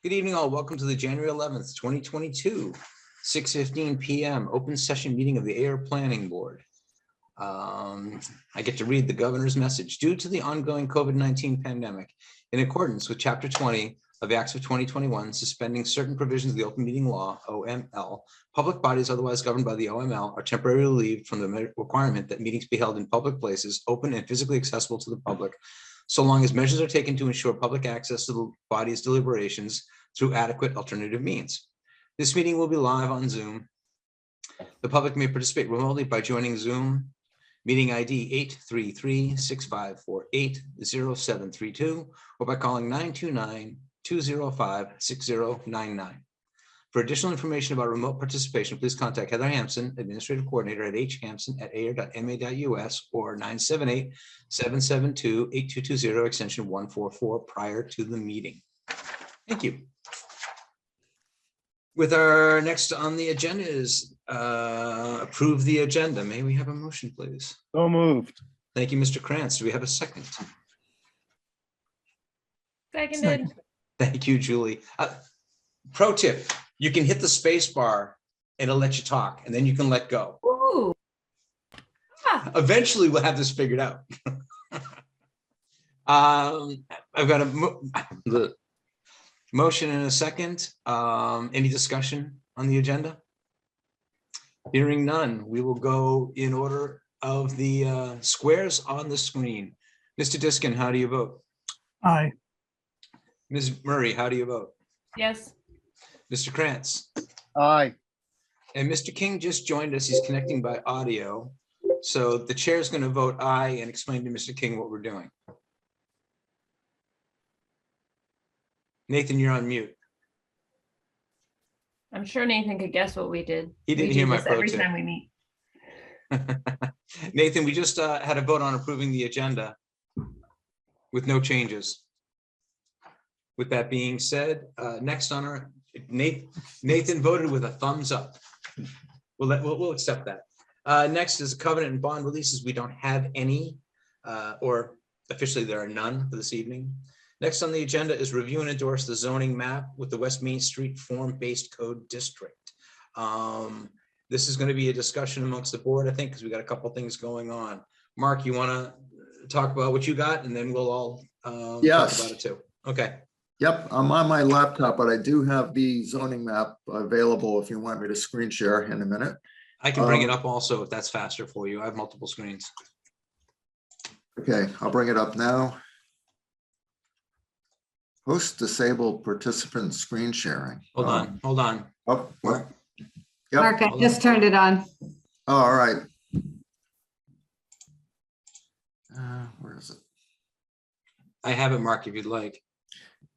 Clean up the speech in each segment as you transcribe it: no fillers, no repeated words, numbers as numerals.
Good evening all. Welcome to the January 11th, 2022, 6:15 p.m. open session meeting of the Ayer Planning Board. I get to read the governor's message. Due to the ongoing COVID-19 pandemic, in accordance with Chapter 20 of the Acts of 2021, suspending certain provisions of the Open Meeting Law, OML, public bodies otherwise governed by the OML are temporarily relieved from the requirement that meetings be held in public places, open and physically accessible to the public, so long as measures are taken to ensure public access to the body's deliberations through adequate alternative means. This meeting will be live on Zoom. The public may participate remotely by joining Zoom meeting ID 833-6548-0732 or by calling 929-205-6099. For additional information about remote participation, please contact Heather Hampson, Administrative Coordinator at hhampson@ayer.ma.us or 978-772-8220 extension 144 prior to the meeting. Thank you. With our next on the agenda is approve the agenda. May we have a motion, please? So moved. Thank you, Mr. Krantz. Do we have a second? Seconded. Thank you, Julie. Pro tip, you can hit the space bar and it'll let you talk and then you can let go. Ooh. Eventually we'll have this figured out. I've got the motion and a second. Any discussion on the agenda? Hearing none, we will go in order of the squares on the screen. Mr. Diskin, how do you vote? Aye. Ms. Murray, how do you vote? Yes. Mr. Krantz? Aye. And Mr. King just joined us. He's connecting by audio. So the chair is going to vote aye and explain to Mr. King what we're doing. Nathan, you're on mute. I'm sure Nathan could guess what we did. He didn't We hear do my this pro every tip. time we meet. Nathan, we just had a vote on approving the agenda with no changes. With that being said, next on our Nathan voted with a thumbs up. We'll accept that. Next is covenant and bond releases. We don't have any, or officially there are none for this evening. Next on the agenda is review and endorse the zoning map with the West Main Street form-based code district. This is going to be a discussion amongst the board, I think, because we got a couple things going on. Mark, you want to talk about what you got, and then we'll all Yes. talk about it too. Okay. Yep, I'm on my laptop, but I do have the zoning map available if you want me to screen share in a minute. I can bring it up also if that's faster for you. I have multiple screens. Okay, I'll bring it up now. Host disabled participant screen sharing. Hold on. Oh, what? Yep. Mark, I just turned it on. Oh, all right. Where is it? I have it, Mark, if you'd like.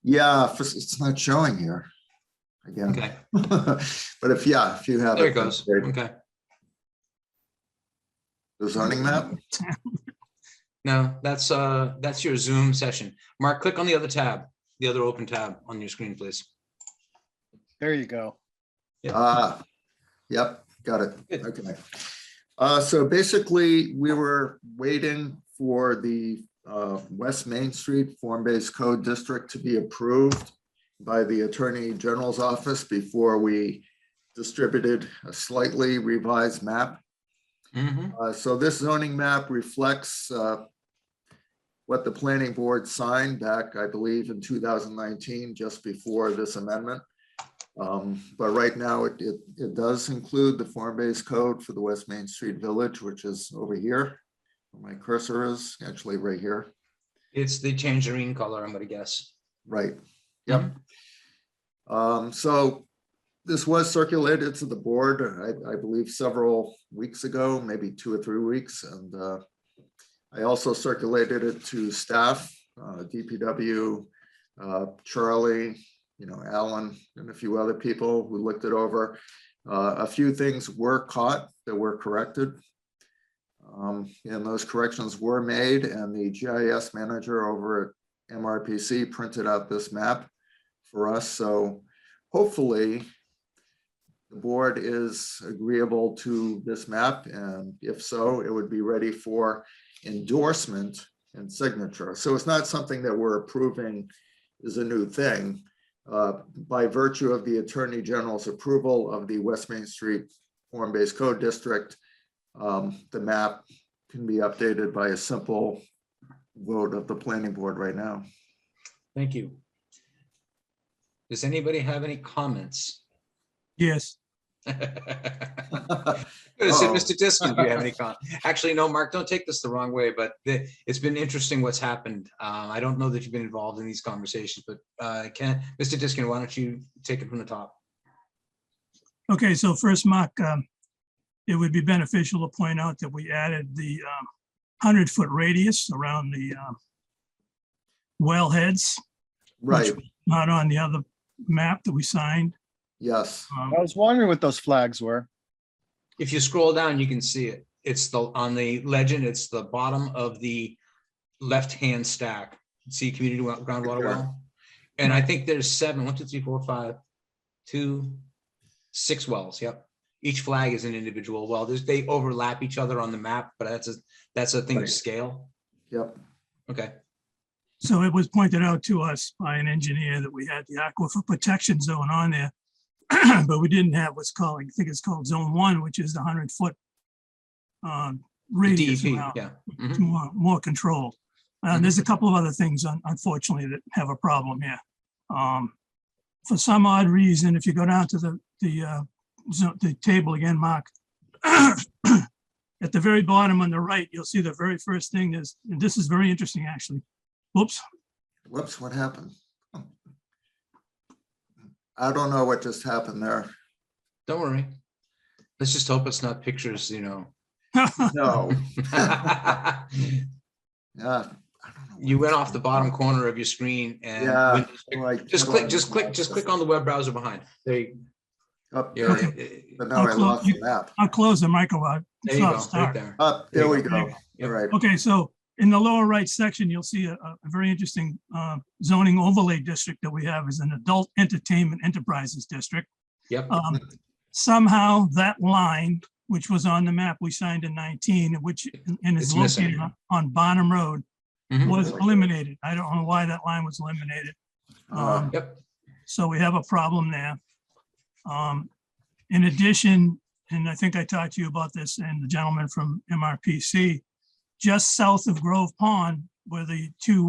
Yeah, it's not showing here again. Okay. But if you have There it. it goes. Great. Okay. The zoning map? No, that's your Zoom session. Mark, click on the other tab, the other open tab on your screen, please. There you go. Yep, got it. Good. Okay. So basically, we were waiting for the West Main Street form-based code district to be approved by the Attorney General's office before we distributed a slightly revised map. So this zoning map reflects what the planning board signed back, I believe, in 2019, just before this amendment. But right now it does include the form-based code for the West Main Street Village, which is over here. Where my cursor is actually right here. It's the tangerine color, I'm going to guess. Right. Yep. So this was circulated to the board, I believe, several weeks ago, maybe 2 or 3 weeks. And I also circulated it to staff, DPW, Charlie, Alan, and a few other people who looked it over. A few things were caught that were corrected. And those corrections were made, and the GIS manager over at MRPC printed out this map for us. So hopefully the board is agreeable to this map, and if so, it would be ready for endorsement and signature. So it's not something that we're approving is a new thing. by virtue of the Attorney General's approval of the West Main Street Form-Based Code District, the map can be updated by a simple vote of the planning board right now. Thank you. Does anybody have any comments? Yes. Mr. Diskin, do you have any comments? Actually, no, Mark, don't take this the wrong way, but it's been interesting what's happened. I don't know that you've been involved in these conversations, but Mr. Diskin, why don't you take it from the top? Okay, so first, Mark, it would be beneficial to point out that we added the 100-foot radius around the wellheads. Right, Which was not on the other map that we signed. yes, I was wondering what those flags were. If you scroll down, you can see it. It's on the legend, it's the bottom of the left-hand stack. See community groundwater Sure. well? And I think there's 7, 1, 2, 3, 4, 5, 2, 6 wells. Yep. Each flag is an individual well. They overlap each other on the map, but that's a thing of Right. scale. yep, Okay. So it was pointed out to us by an engineer that we had the aquifer protection zone on there, but we didn't have what's called, I think it's called zone 1, which is the 100-foot The radius DEP, around. yeah. It's Mhm. more controlled. There's a couple of other things, unfortunately, that have a problem here. For some odd reason, if you go down to the table again, Mark, at the very bottom on the right, you'll see the very first thing is, and this is very interesting, actually. Whoops. whoops, what happened? I don't know what just happened there. Don't worry. Let's just hope it's not pictures, No, yeah, yeah. I don't know you what went just off the bottom happened. corner of your screen and Yeah, Windows- like, just hold click, on, just click on the web browser behind. There you Up, yeah, but now I I'll lost close- the map. I'll close the micro. there you go, right there. Up, there we There go. you All right, Okay, so in the lower right section, you'll see a very interesting zoning overlay district that we have is an adult entertainment enterprises district. Yep. Somehow that line, which was on the map we signed in 19, which and is It's missing. located on Bonham Road, Mhm. was eliminated. I don't know why that line was eliminated. Yep. So we have a problem there. In addition, and I think I talked to you about this and the gentleman from MRPC, just south of Grove Pond, where the two,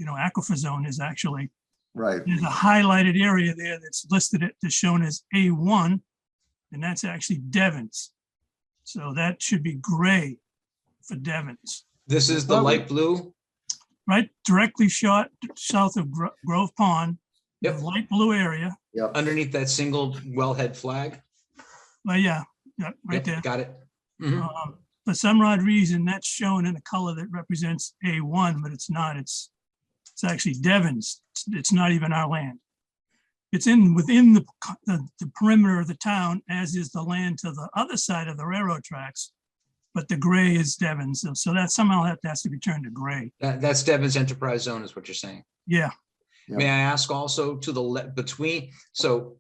aquifer zone is actually, right, there's a highlighted area there that's listed it, that's shown as A1, and that's actually Devon's. So that should be gray for Devon's, This is the light blue. right? Directly shot south of Grove Pond, the Yep. light blue area. yep, Underneath that single wellhead flag. Well, yeah, right Yep, there. got it. Mhm. For some odd reason, that's shown in a color that represents A1, but it's not. It's actually Devon's. It's not even our land. It's within the perimeter of the town, as is the land to the other side of the railroad tracks. But the gray is Devon's. So that somehow that has to be turned to gray. That's Devon's enterprise zone is what you're saying. Yeah, Yep. May I ask also to the between, so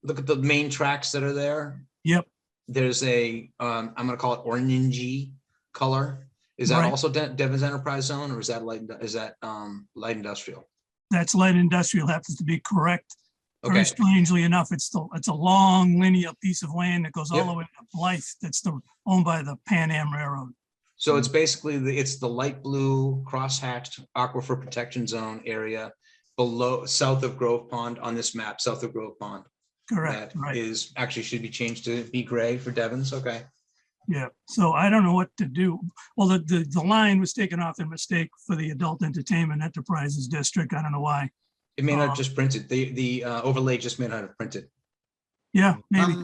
look at the main tracks that are there. yep. There's a, I'm gonna call it orangey color. Is that Right. also Devon's enterprise zone or is that light industrial? That's light industrial happens to be correct. Very Okay, strangely enough, it's a long linear piece of land that goes all Yep. the way to Blythe. That's owned by the Pan Am Railroad. so it's basically it's the light blue cross-hatched aquifer protection zone area south of Grove Pond on this map, south of Grove Pond. Correct, That right. is actually should be changed to be gray for Devon's. Okay. Yeah, so I don't know what to do. Well, the line was taken off in mistake for the Adult Entertainment Enterprises District. I don't know why. It may not Uh, have just printed. The overlay just may not have printed. Yeah, maybe.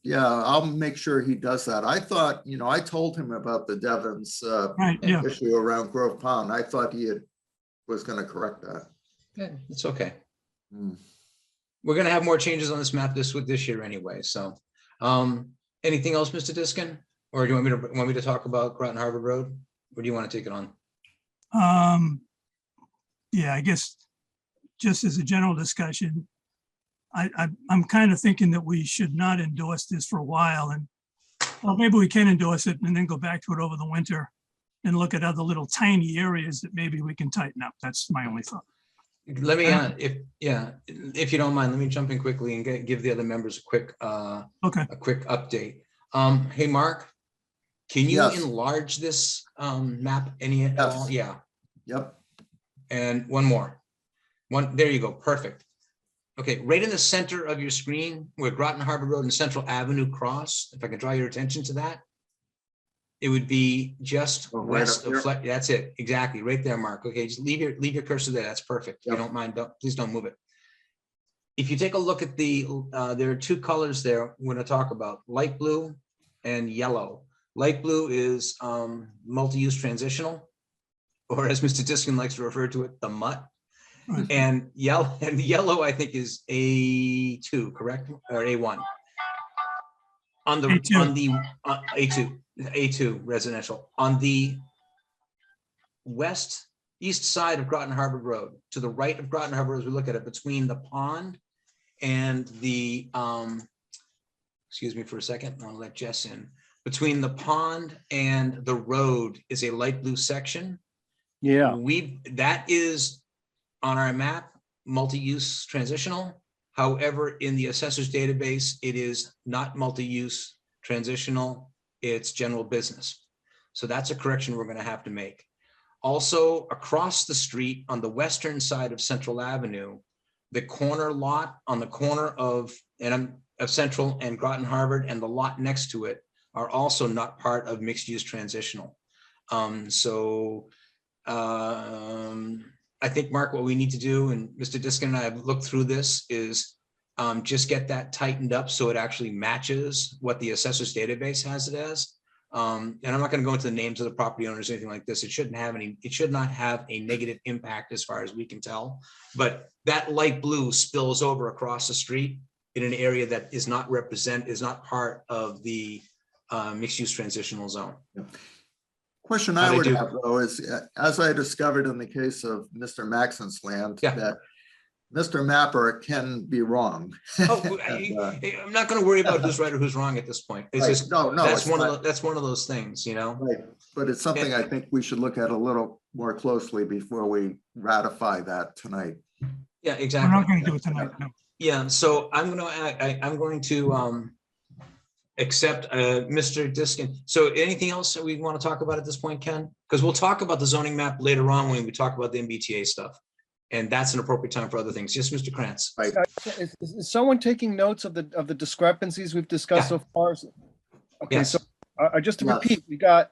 yeah, I'll make sure he does that. I thought, I told him about the Devon's Right, yeah. issue around Grove Pond. I thought was gonna correct that. Yeah, it's okay. Hmm. We're gonna have more changes on this map this year anyway. So, anything else, Mr. Diskin, or do you want me to talk about Groton Harbor Road, or do you want to take it on? Yeah, I guess just as a general discussion, I'm kind of thinking that we should not endorse this for a while and, well, maybe we can endorse it and then go back to it over the winter and look at other little tiny areas that maybe we can tighten up. That's my only thought. Let me, if you don't mind, let me jump in quickly and give the other members Okay, a quick update. Hey, Mark, can you Yes. enlarge this map any at all? Yes. Yeah, Yep, and one more. There you go, perfect. Okay, right in the center of your screen where Groton Harbor Road and Central Avenue cross, if I can draw your attention to that, it would be just Oh, right west up of here? that's it, exactly, right there, Mark. Okay, just leave your cursor there, that's perfect. If you Yep. don't mind, please don't move it. If you take a look at there are two colors there we're gonna talk about, light blue and yellow. Light blue is multi-use transitional, or as Mr. Diskin likes to refer to it, the mutt. right. And yellow, I think, is A2, correct? Or A1? On the A2. A2 residential. On the east side of Groton Harbor Road, to the right of Groton Harbor, as we look at it, between the pond and the, excuse me for a second, I'll let Jess in. Between the pond and the road is a light blue section. Yeah, That is on our map, multi-use transitional. However, in the assessor's database, it is not multi-use transitional, it's general business. So that's a correction we're going to have to make. Also, across the street on the western side of Central Avenue, the corner lot on the corner of Central and Groton Harvard and the lot next to it are also not part of mixed-use transitional. I think, Mark, what we need to do, and Mr. Diskin and I have looked through this, is just get that tightened up so it actually matches what the assessor's database has it as. And I'm not going to go into the names of the property owners or anything like this. It should not have a negative impact as far as we can tell. But that light blue spills over across the street in an area that is not part of the mixed-use transitional zone. question How I they would do. have though is, as I discovered in the case of Mr. Maxon's land, Yeah. that Mr. Mapper can be wrong. Oh, And, I'm not going to worry about who's right or who's wrong at this point. It's right, just no, that's it's one not. of that's one of those things, you know. Right, but it's something I think we should look at a little more closely before we ratify that tonight. Yeah, We're exactly. not going to do it tonight, no. Yeah, so I'm going to accept Mr. Diskin. So anything else that we want to talk about at this point, Ken? Because we'll talk about the zoning map later on when we talk about the MBTA stuff. And that's an appropriate time for other things. Just Mr. Krantz. Right. is someone taking notes of the discrepancies we've discussed Yeah. so far? Okay, Yes. so just to Yes. repeat, we got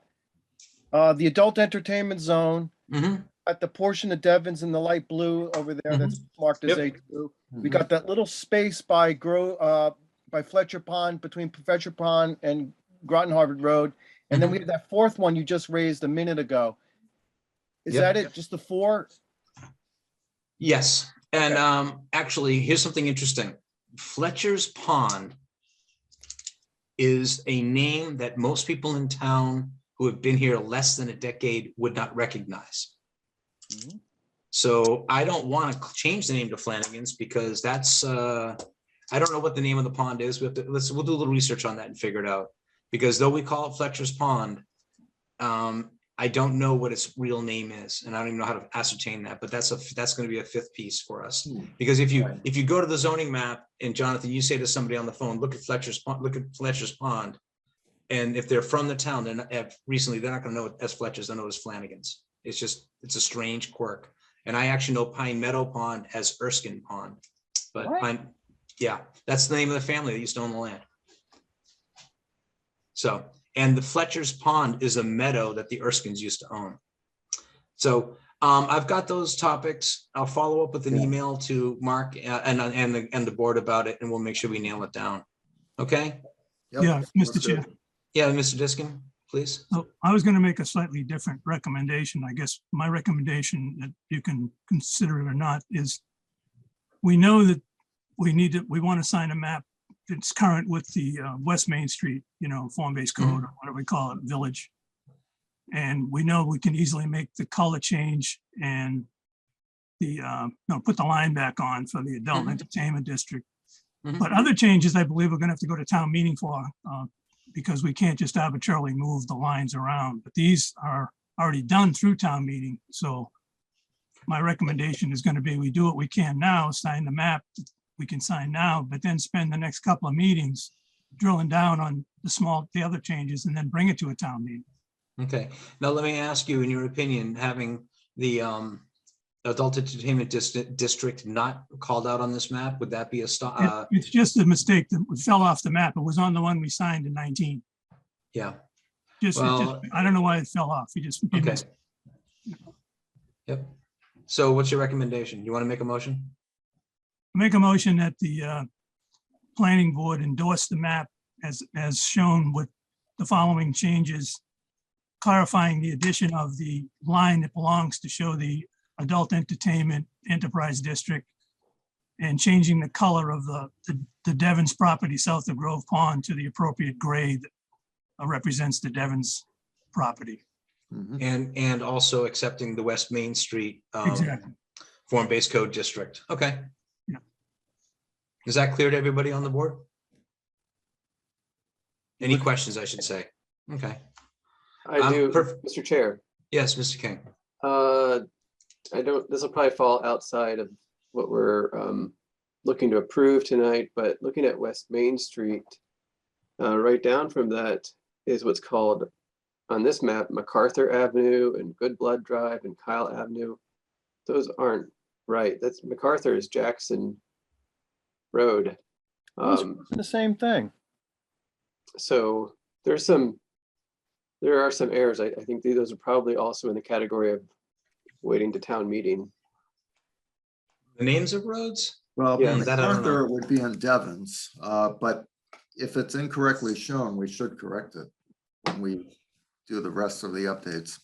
the adult entertainment zone, Mhm. at the portion of Devon's in the light blue over there that's marked as Yep. A2. We got that little space by Fletcher Pond, between Fletcher Pond and Groton Harvard Road. And then we have that fourth one you just raised a minute ago. Is Yep. that it? Just the four? Yes, and actually, here's something interesting. Fletcher's Pond is a name that most people in town who have been here less than a decade would not recognize. So I don't want to change the name to Flanagan's because that's I don't know what the name of the pond is. We'll do a little research on that and figure it out. Because though we call it Fletcher's Pond, I don't know what its real name is, and I don't even know how to ascertain that. But that's going to be a fifth piece for us. Because if you go to the zoning map and Jonathan, you say to somebody on the phone, look at Fletcher's Pond, and if they're from the town, they're not going to know it as Fletcher's. They know it as Flanagan's. It's a strange quirk. And I actually know Pine Meadow Pond as Erskine Pond, but that's the name of the family that used to own the land. So, and the Fletcher's Pond is a meadow that the Erskines used to own. So I've got those topics. I'll follow up with an email to Mark and the board about it, and we'll make sure we nail it down. Okay? Yep, Yeah, that's Mr. good. Chair. Yeah, Mr. Diskin, please. So I was going to make a slightly different recommendation. I guess my recommendation, that you can consider it or not, is we know that we want to sign a map that's current with the West Main Street, form-based code, or whatever we call it, village. And we know we can easily make the color change and put the line back on for the adult entertainment district. But other changes, I believe, we're going to have to go to town meeting for, because we can't just arbitrarily move the lines around. But these are already done through town meeting. So my recommendation is going to be, we do what we can now, sign the map, we can sign now, but then spend the next couple of meetings drilling down on the other changes and then bring it to a town meeting. Okay, now let me ask you, in your opinion, having the adult entertainment district not called out on this map, would that be a stop? It's just a mistake that fell off the map. It was on the one we signed in 19. Yeah, Well, I don't know why it fell off. We just. okay. Yep. So what's your recommendation? You want to make a motion? Make a motion that the planning board endorse the map as shown with the following changes, clarifying the addition of the line that belongs to show the adult entertainment enterprise district, and changing the color of the Devon's property south of Grove Pond to the appropriate gray that represents the Devon's property. Mhm. And also accepting the West Main Street Exactly. form-based code district. Okay. Yeah. Is that clear to everybody on the board? Any questions, I should say? Okay. I do, perfect. Mr. Chair. Yes, Mr. King. I don't, this will probably fall outside of what we're looking to approve tonight, but looking at West Main Street, right down from that is what's called on this map, MacArthur Avenue and Good Blood Drive and Kyle Avenue. Those aren't right. That's MacArthur is Jackson Road. Those are the same thing. So there are some errors. I think those are probably also in the category of waiting to town meeting. The names of roads? Well, Yeah, that I don't know. MacArthur would be in Devon's, but if it's incorrectly shown, we should correct it when we do the rest of the updates.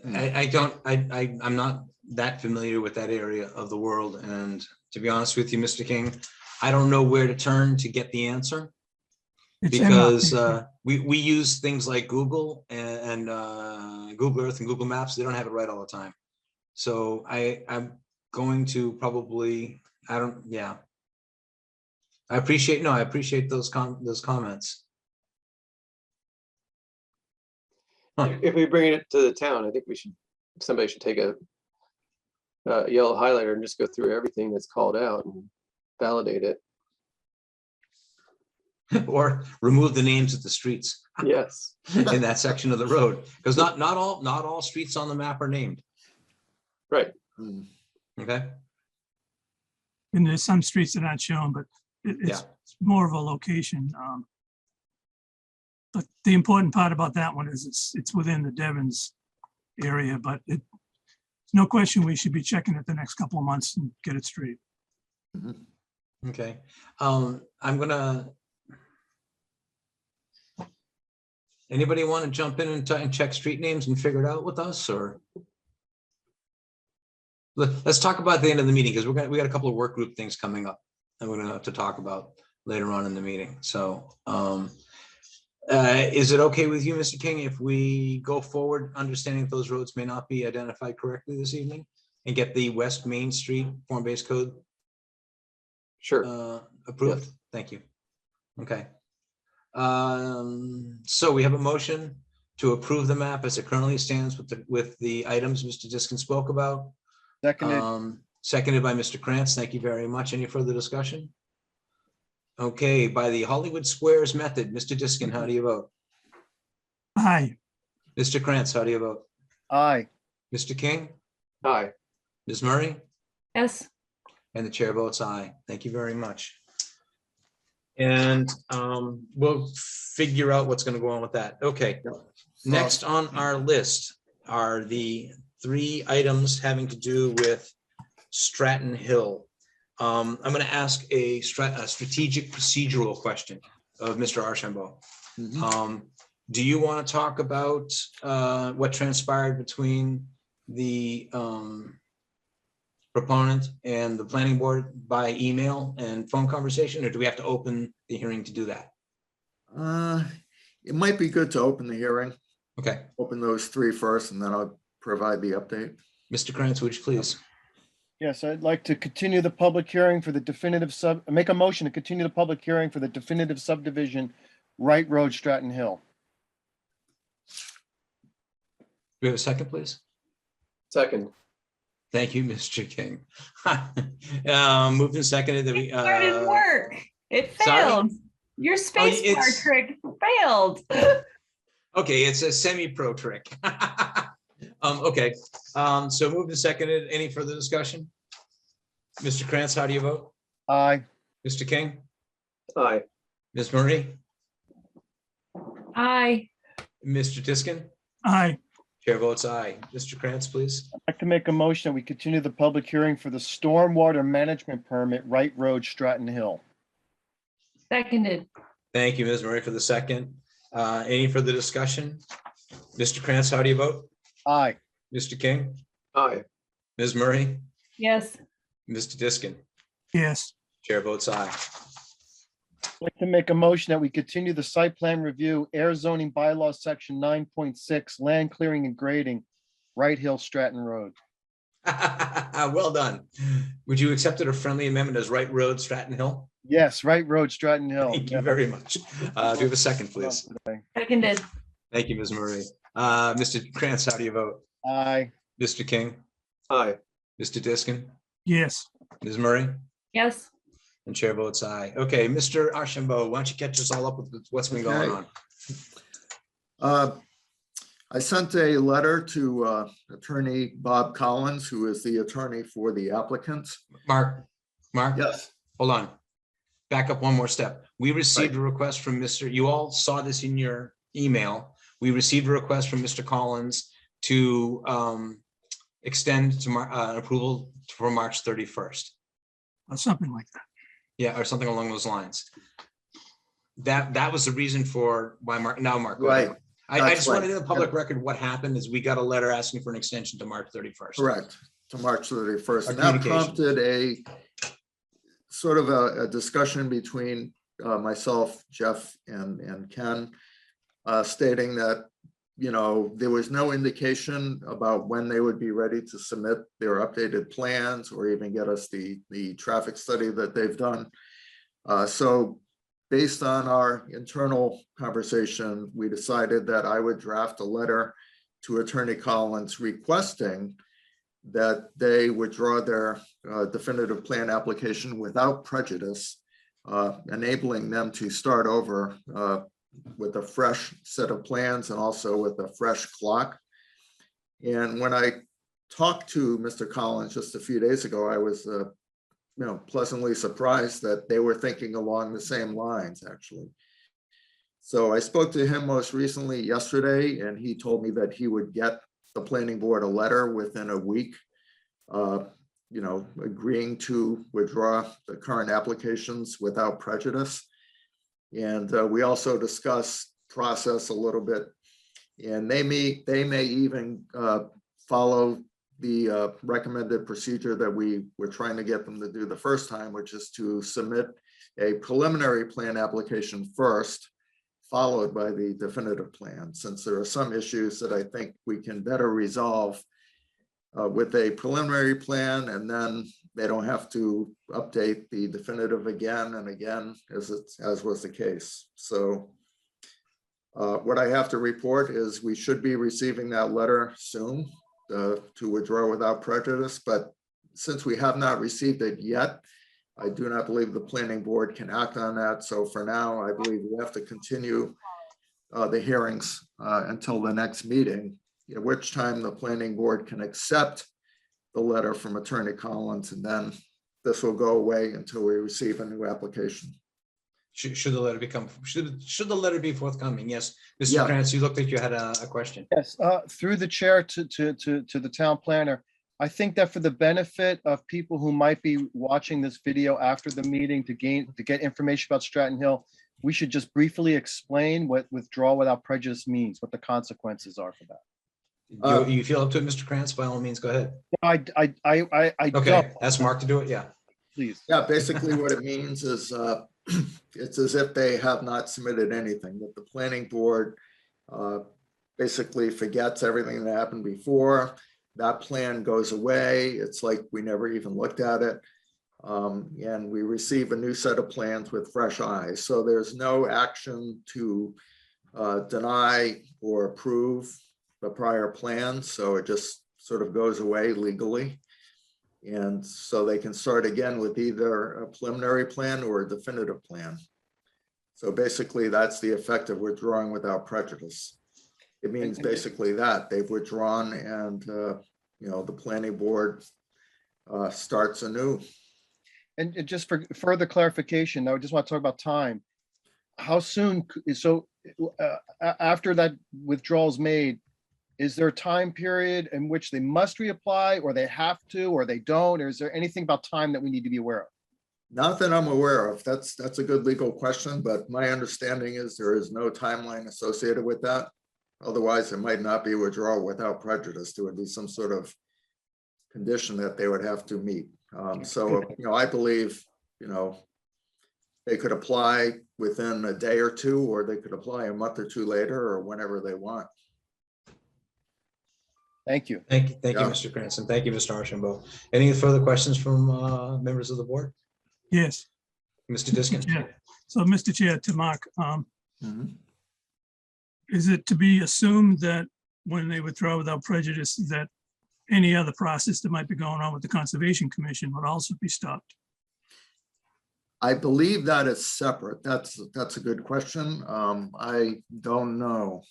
I'm not that familiar with that area of the world. And to be honest with you, Mr. King, I don't know where to turn to get the answer. It's Because we use things like Google and Google Earth and Google Maps. They don't have it right all the time. So I'm going to probably, I appreciate those comments. Huh. If we bring it to the town, I think somebody should take a yellow highlighter and just go through everything that's called out and validate it. Or remove the names of the streets Yes. in that section of the road, because not all streets on the map are named. Right. Mm. Okay. And there's some streets that aren't shown, but it's more of a location. But the important part about that one is it's within the Devon's area, but it's no question we should be checking it the next couple of months and get it straight. Okay. I'm gonna. Anybody want to jump in and check street names and figure it out with us, or? Let's talk about the end of the meeting, because we got a couple of work group things coming up that we're gonna have to talk about later on in the meeting. So is it okay with you, Mr. King, if we go forward, understanding that those roads may not be identified correctly this evening, and get the West Main Street form-based code Sure. approved? Yes. Thank you. Okay. So we have a motion to approve the map as it currently stands with the items Mr. Diskin spoke about. Seconded. Seconded by Mr. Krantz. Thank you very much. Any further discussion? Okay, by the Hollywood Squares method, Mr. Diskin, how do you vote? Aye. Mr. Krantz, how do you vote? Aye. Mr. King? Hi. Ms. Murray? Yes. And the chair votes aye. Thank you very much. And we'll figure out what's going to go on with that. Okay. Next on our list are the 3 items having to do with Stratton Hill. I'm going to ask a strategic procedural question of Mr. Archambault. Do you want to talk about what transpired between the proponent and the planning board by email and phone conversation, or do we have to open the hearing to do that? It might be good to open the hearing, Okay, open those 3 first, and then I'll provide the update. Mr. Krantz, would you please? Yes, I'd like to continue the public hearing for the definitive make a motion to continue the public hearing for the definitive subdivision, Wright Road, Stratton Hill. Do we have a second, please? Second. Thank you, Mr. King. Moved and seconded that we. It didn't work. It sorry? failed. Your space bar it's- trick failed. Okay, it's a semi-pro trick. Okay, so moved and seconded. Any further discussion? Mr. Krantz, how do you vote? Aye. Mr. King? Aye. Ms. Murray? Aye. Mr. Diskin? Aye. Chair votes aye. Mr. Krantz, please. I'd like to make a motion that we continue the public hearing for the stormwater management permit, Wright Road, Stratton Hill. Seconded. Thank you, Ms. Murray, for the second. Any further discussion? Mr. Krantz, how do you vote? Aye. Mr. King? Aye. Ms. Murray? Yes. Mr. Diskin? Yes. Chair votes aye. I'd like to make a motion that we continue the site plan review, air zoning bylaw, section 9.6, land clearing and grading, Wright Hill, Stratton Road. Well done. Would you accept it a friendly amendment as Wright Road, Stratton Hill? Yes, Wright Road, Stratton Hill. Thank you very much. Do you have a second, please? Seconded. Thank you, Ms. Murray. Mr. Krantz, how do you vote? Aye. Mr. King? Aye. Mr. Diskin? Yes. Ms. Murray? Yes. And chair votes aye. Okay, Mr. Archambault, why don't you catch us all up with what's been going Okay. on? I sent a letter to Attorney Bob Collins, who is the attorney for the applicants. Mark, Yes, hold on. Back up one more step. We received a request from you all saw this in your email. We received a request from Mr. Collins to extend to approval for March 31st. Or something like that. Yeah, or something along those lines. That was the reason for why Mark, go ahead. right, I That's just wanted right. in the public record what happened is we got a letter asking for an extension to March 31st. correct, to March 31st. Our And that communication. prompted a sort of a discussion between myself, Jeff, and Ken, stating that, you know, there was no indication about when they would be ready to submit their updated plans or even get us the traffic study that they've done. So based on our internal conversation, we decided that I would draft a letter to Attorney Collins requesting that they withdraw their definitive plan application without prejudice, enabling them to start over with a fresh set of plans and also with a fresh clock. And when I talked to Mr. Collins just a few days ago, I was pleasantly surprised that they were thinking along the same lines, actually. So I spoke to him most recently yesterday, and he told me that he would get the planning board a letter within a week, agreeing to withdraw the current applications without prejudice. And we also discussed process a little bit, and they may even follow the recommended procedure that we were trying to get them to do the first time, which is to submit a preliminary plan application first, followed by the definitive plan, since there are some issues that I think we can better resolve with a preliminary plan, and then they don't have to update the definitive again and again, as was the case. So what I have to report is we should be receiving that letter soon to withdraw without prejudice, but since we have not received it yet, I do not believe the planning board can act on that. So for now, I believe we have to continue the hearings until the next meeting, at which time the planning board can accept the letter from Attorney Collins, and then this will go away until we receive a new application. Should the letter should the letter be forthcoming? Yes, Mr. Yeah. Krantz, you looked like you had a question. Yes, through the chair to the town planner. I think that for the benefit of people who might be watching this video after the meeting to get information about Stratton Hill, we should just briefly explain what withdraw without prejudice means, what the consequences are for that. You feel up to it, Mr. Krantz? By all means, go ahead. I Okay, don't, that's Mark to do it. Yeah. please. Yeah, basically what it means is it's as if they have not submitted anything, that the planning board basically forgets everything that happened before. That plan goes away. It's like we never even looked at it. And we receive a new set of plans with fresh eyes. So there's no action to deny or approve the prior plan. So it just sort of goes away legally. And so they can start again with either a preliminary plan or a definitive plan. So basically, that's the effect of withdrawing without prejudice. It means basically that they've withdrawn and, the planning board starts anew. And just for further clarification, I just want to talk about time. How soon, after that withdrawal is made, is there a time period in which they must reapply, or they have to, or they don't? Or is there anything about time that we need to be aware of? Not that I'm aware of. That's a good legal question, but my understanding is there is no timeline associated with that. Otherwise, it might not be withdrawal without prejudice. There would be some sort of condition that they would have to meet. I believe, they could apply within a day or two, or they could apply a month or two later, or whenever they want. Thank you. Thank you, Yeah. Mr. Cranston. Thank you, Mr. Archambault. Any further questions from members of the board? Yes. Mr. Diskin? Yeah. So, Mr. Chair, to Mark, Mhm. is it to be assumed that when they withdraw without prejudice, that any other process that might be going on with the Conservation Commission would also be stopped? I believe that is separate. That's a good question. I don't know.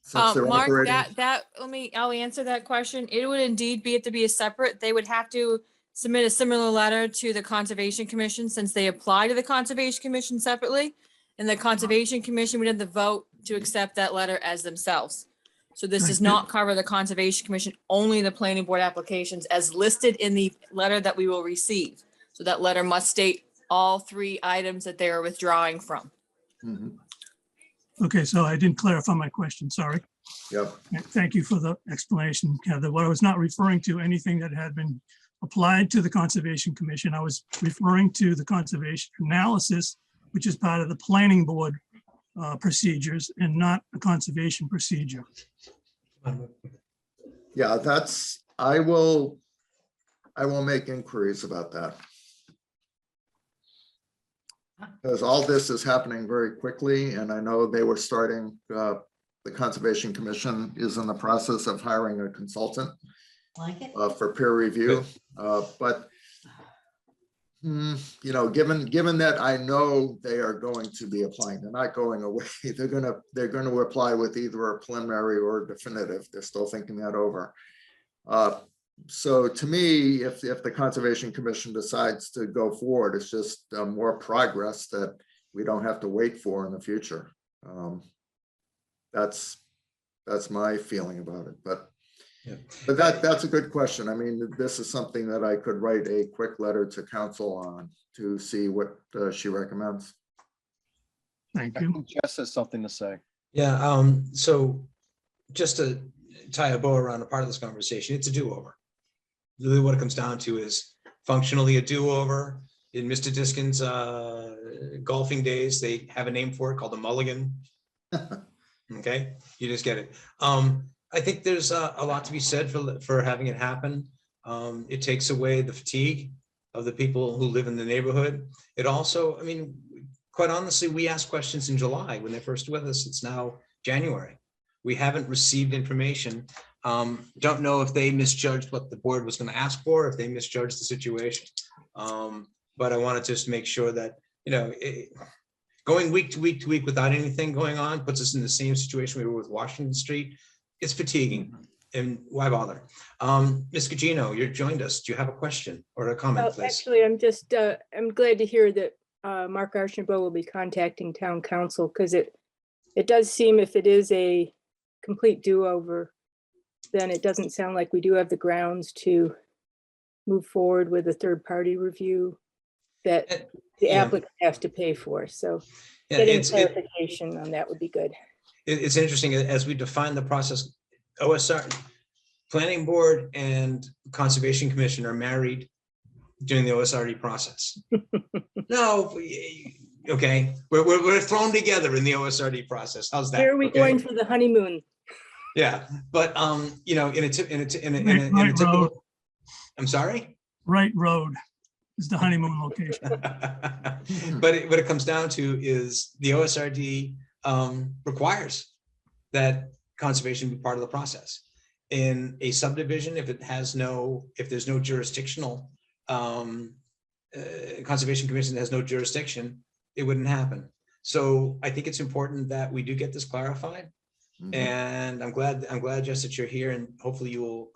Since they're Mark, operating- I'll answer that question. It would indeed be to be a separate, they would have to submit a similar letter to the Conservation Commission since they apply to the Conservation Commission separately. And the Conservation Commission would have the vote to accept that letter as themselves. So this does not cover the Conservation Commission, only the planning board applications as listed in the letter that we will receive. So that letter must state all 3 items that they are withdrawing from. Mhm. Okay, so I didn't clarify my question, sorry. Yep. Thank you for the explanation, Heather. What I was not referring to anything that had been applied to the Conservation Commission. I was referring to the conservation analysis, which is part of the planning board procedures and not a conservation procedure. Yeah, I will make inquiries about that. Because all this is happening very quickly, and I know they were starting, the Conservation Commission is in the process of hiring a consultant for peer review. But given that I know they are going to be applying, they're not going away. They're going to apply with either a preliminary or definitive. They're still thinking that over. So to me, if the Conservation Commission decides to go forward, it's just more progress that we don't have to wait for in the future. That's my feeling about it. But that's a good question. I mean, this is something that I could write a quick letter to council on to see what she recommends. Thank I you. think Jess has something to say. Yeah, so just to tie a bow around a part of this conversation, it's a do-over. Really what it comes down to is functionally a do-over. In Mr. Diskin's golfing days, they have a name for it called a mulligan. Okay, you just get it. I think there's a lot to be said for having it happen. It takes away the fatigue of the people who live in the neighborhood. It also, I mean, quite honestly, we asked questions in July when they're first with us. It's now January. We haven't received information. Don't know if they misjudged what the board was going to ask for, if they misjudged the situation. But I wanted to just make sure that, going week to week to week without anything going on puts us in the same situation we were with Washington Street. It's fatiguing, and why bother? Ms. Gugino, you joined us. Do you have a question or a comment, please? Actually, I'm glad to hear that Mark Archambault will be contacting town council, because it does seem, if it is a complete do-over, then it doesn't sound like we do have the grounds to move forward with a third-party review that the applicant has to pay for. So Yeah, getting clarification on that would be good. It's interesting as we define the process. OSR, Planning Board and Conservation Commission are married during the OSRD process. No, okay, we're thrown together in the OSRD process. How's that? Where are we Okay? going for the honeymoon? Yeah, but in a typical. I'm sorry. Right road is the honeymoon location. But what it comes down to is the OSRD requires that conservation be part of the process. in a subdivision, if there's no jurisdictional, Conservation Commission that has no jurisdiction, it wouldn't happen. So I think it's important that we do get this clarified. Mhm. And I'm glad, Jess, that you're here, and hopefully you will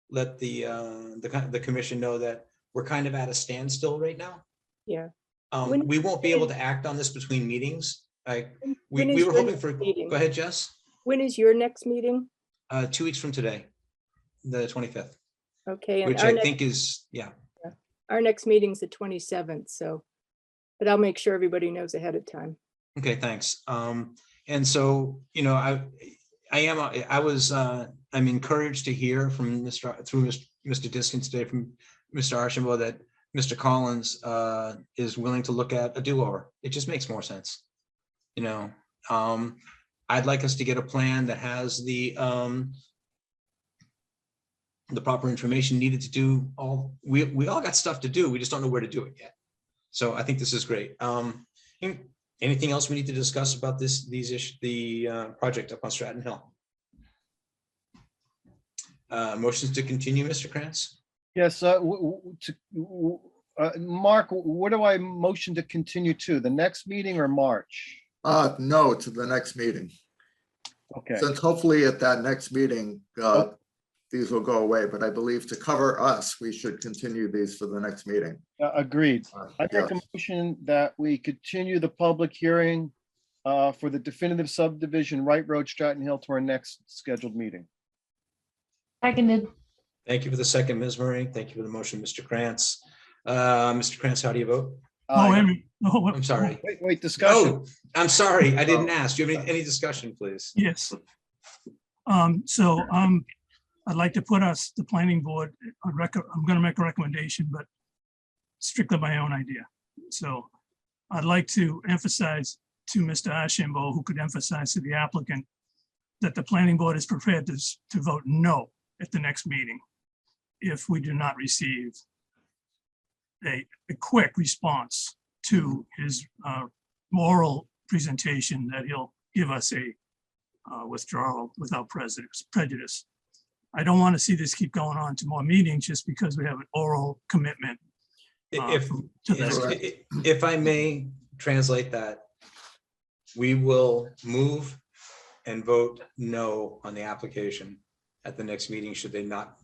let the commission know that we're kind of at a standstill right now. Yeah. When- We won't be able to act on this between meetings. When is We were your hoping for, next meeting? go ahead, Jess. When is your next meeting? 2 weeks from today, the 25th, Okay, and which I think is, yeah. our next meeting's the 27th, so, but I'll make sure everybody knows ahead of time. Okay, thanks. And so, you know, I'm encouraged to hear from Mr. Diskin today, from Mr. Archambault, that Mr. Collins is willing to look at a do-over. It just makes more sense. You know, I'd like us to get a plan that has the proper information needed to do all, we all got stuff to do. We just don't know where to do it yet. So I think this is great. Anything else we need to discuss about the project up on Stratton Hill? Motions to continue, Mr. Krantz? Yes, Mark, what do I motion to continue to? The next meeting or March? No, to the next meeting. Okay, Since hopefully at that next meeting, these will go away, but I believe to cover us, we should continue these for the next meeting. agreed. I make a Yes. motion that we continue the public hearing for the definitive subdivision, Wright Road, Stratton Hill, to our next scheduled meeting. Seconded. Thank you for the second, Ms. Murray. Thank you for the motion, Mr. Krantz. Mr. Krantz, how do you vote? Oh, Aye. Henry. Oh, I'm sorry. Wait, discussion. Oh, I'm sorry. I didn't ask. Do you have any discussion, please? Yes. I'd like to put us, the planning board, on record. I'm going to make a recommendation, but strictly my own idea. So I'd like to emphasize to Mr. Archambault, who could emphasize to the applicant, that the planning board is prepared to vote no at the next meeting if we do not receive a quick response to his oral presentation, that he'll give us a withdrawal without prejudice. I don't want to see this keep going on to more meetings just because we have an oral commitment. If, to the- yes, if I may translate that, we will move and vote no on the application at the next meeting should they not